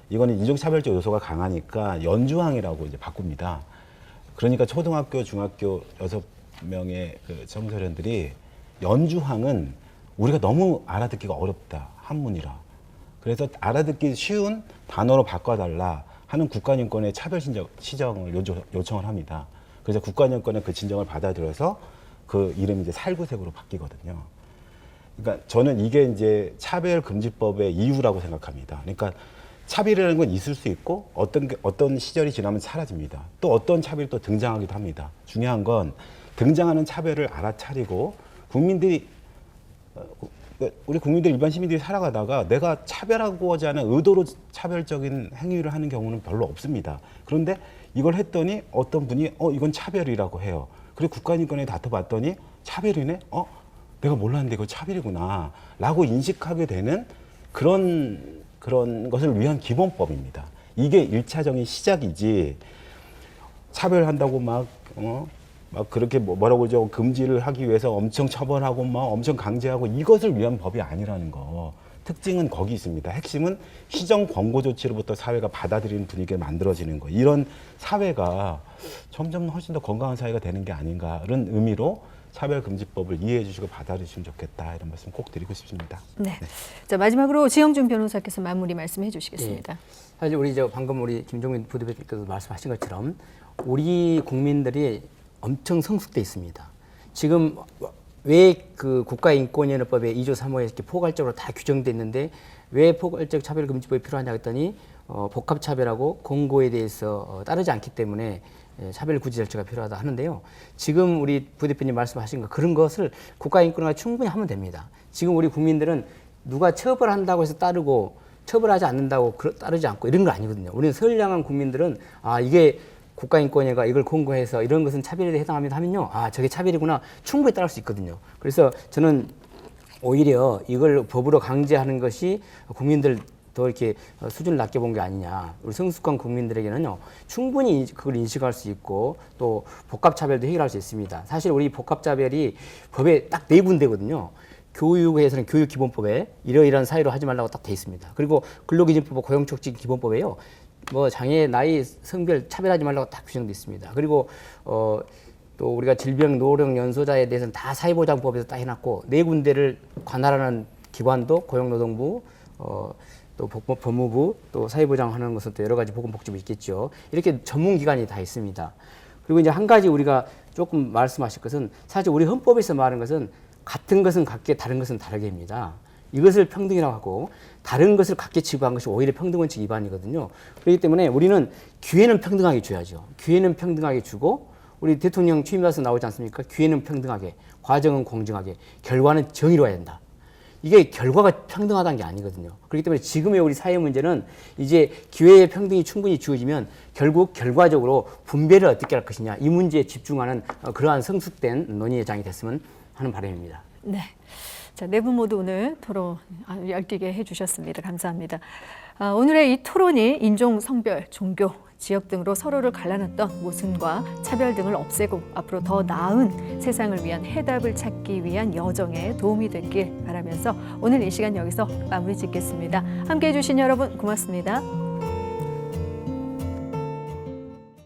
B: 이거는 인종차별적 요소가 강하니까 연주항이라고 이제 바꿉니다. 그러니까 초등학교, 중학교 6명의 그 청소년들이 연주항은 우리가 너무 알아듣기가 어렵다, 한문이라. 그래서 알아듣기 쉬운 단어로 바꿔달라 하는 국가인권의 차별 시정을 요청을 합니다. 그래서 국가인권의 그 진정을 받아들여서 그 이름이 이제 살구색으로 바뀌거든요. 그러니까 저는 이게 이제 차별금지법의 이유라고 생각합니다. 그러니까 차별이라는 건 있을 수 있고 어떤 시절이 지나면 사라집니다. 또 어떤 차별이 또 등장하기도 합니다. 중요한 건 등장하는 차별을 알아차리고 우리 국민들, 일반 시민들이 살아가다가 내가 차별하고자 하는 의도로 차별적인 행위를 하는 경우는 별로 없습니다. 그런데 이걸 했더니 어떤 분이 이건 차별이라고 해요. 그리고 국가인권위에 다퉈봤더니 차별이네? 내가 몰랐는데 이거 차별이구나 라고 인식하게 되는 그런 것을 위한 기본법입니다. 이게 1차적인 시작이지, 차별한다고 막 그렇게 뭐라고 그러죠, 금지를 하기 위해서 엄청 처벌하고 막 엄청 강제하고 이것을 위한 법이 아니라는 거. 특징은 거기 있습니다. 핵심은 시정 권고 조치로부터 사회가 받아들이는 분위기를 만들어지는 거. 이런 사회가 점점 훨씬 더 건강한 사회가 되는 게 아닌가, 이런 의미로 차별금지법을 이해해 주시고 받아주시면 좋겠다, 이런 말씀 꼭 드리고 싶습니다.
A: 네. 자, 마지막으로 지영준 변호사께서 마무리 말씀해 주시겠습니다.
D: 사실 우리 방금 우리 김종민 부대표께서 말씀하신 것처럼 우리 국민들이 엄청 성숙돼 있습니다. 지금 왜 그 국가인권위원회법에 2조 3호에 이렇게 포괄적으로 다 규정돼 있는데 왜 포괄적 차별금지법이 필요하냐 했더니 복합차별하고 공고에 대해서 따르지 않기 때문에 차별구제 절차가 필요하다 하는데요. 지금 우리 부대표님 말씀하신 거, 그런 것을 국가인권위가 충분히 하면 됩니다. 지금 우리 국민들은 누가 처벌한다고 해서 따르고 처벌하지 않는다고 따르지 않고 이런 거 아니거든요. 우리는 선량한 국민들은 이게 국가인권위가 이걸 공고해서 이런 것은 차별에 해당합니다 하면요, 저게 차별이구나, 충분히 따를 수 있거든요. 그래서 저는 오히려 이걸 법으로 강제하는 것이 국민들 더 이렇게 수준을 낮게 본 게 아니냐. 우리 성숙한 국민들에게는요, 충분히 그걸 인식할 수 있고 또 복합차별도 해결할 수 있습니다. 사실 우리 복합차별이 법에 딱 4군데거든요. 교육에서는 교육기본법에 이러이러한 사유로 하지 말라고 딱 돼 있습니다. 그리고 근로기준법, 고용촉진기본법에요, 장애, 나이, 성별 차별하지 말라고 딱 규정돼 있습니다. 그리고 또 우리가 질병, 노령, 연소자에 대해서는 다 사회보장법에서 딱 해놨고, 4군데를 관할하는 기관도 고용노동부, 또 법무부, 또 사회보장하는 것은 또 여러 가지 보건복지부 있겠죠. 이렇게 전문기관이 다 있습니다. 그리고 이제 한 가지 우리가 조금 말씀하실 것은, 사실 우리 헌법에서 말하는 것은 같은 것은 같게 다른 것은 다르게입니다. 이것을 평등이라고 하고 다른 것을 같게 취급한 것이 오히려 평등원칙 위반이거든요. 그렇기 때문에 우리는 기회는 평등하게 줘야죠. 기회는 평등하게 주고, 우리 대통령 취임해서 나오지 않습니까? 기회는 평등하게, 과정은 공정하게, 결과는 정의로워야 된다. 이게 결과가 평등하다는 게 아니거든요. 그렇기 때문에 지금의 우리 사회 문제는 이제 기회의 평등이 충분히 주어지면 결국 결과적으로 분배를 어떻게 할 것이냐, 이 문제에 집중하는 그러한 성숙된 논의의 장이 됐으면 하는 바람입니다.
A: 네. 자, 네 분 모두 오늘 토론 아주 열띠게 해주셨습니다. 감사합니다. 오늘의 이 토론이 인종, 성별, 종교, 지역 등으로 서로를 갈라놨던 모순과 차별 등을 없애고 앞으로 더 나은 세상을 위한 해답을 찾기 위한 여정에 도움이 됐길 바라면서 오늘 이 시간 여기서 마무리 짓겠습니다. 함께해 주신 여러분 고맙습니다.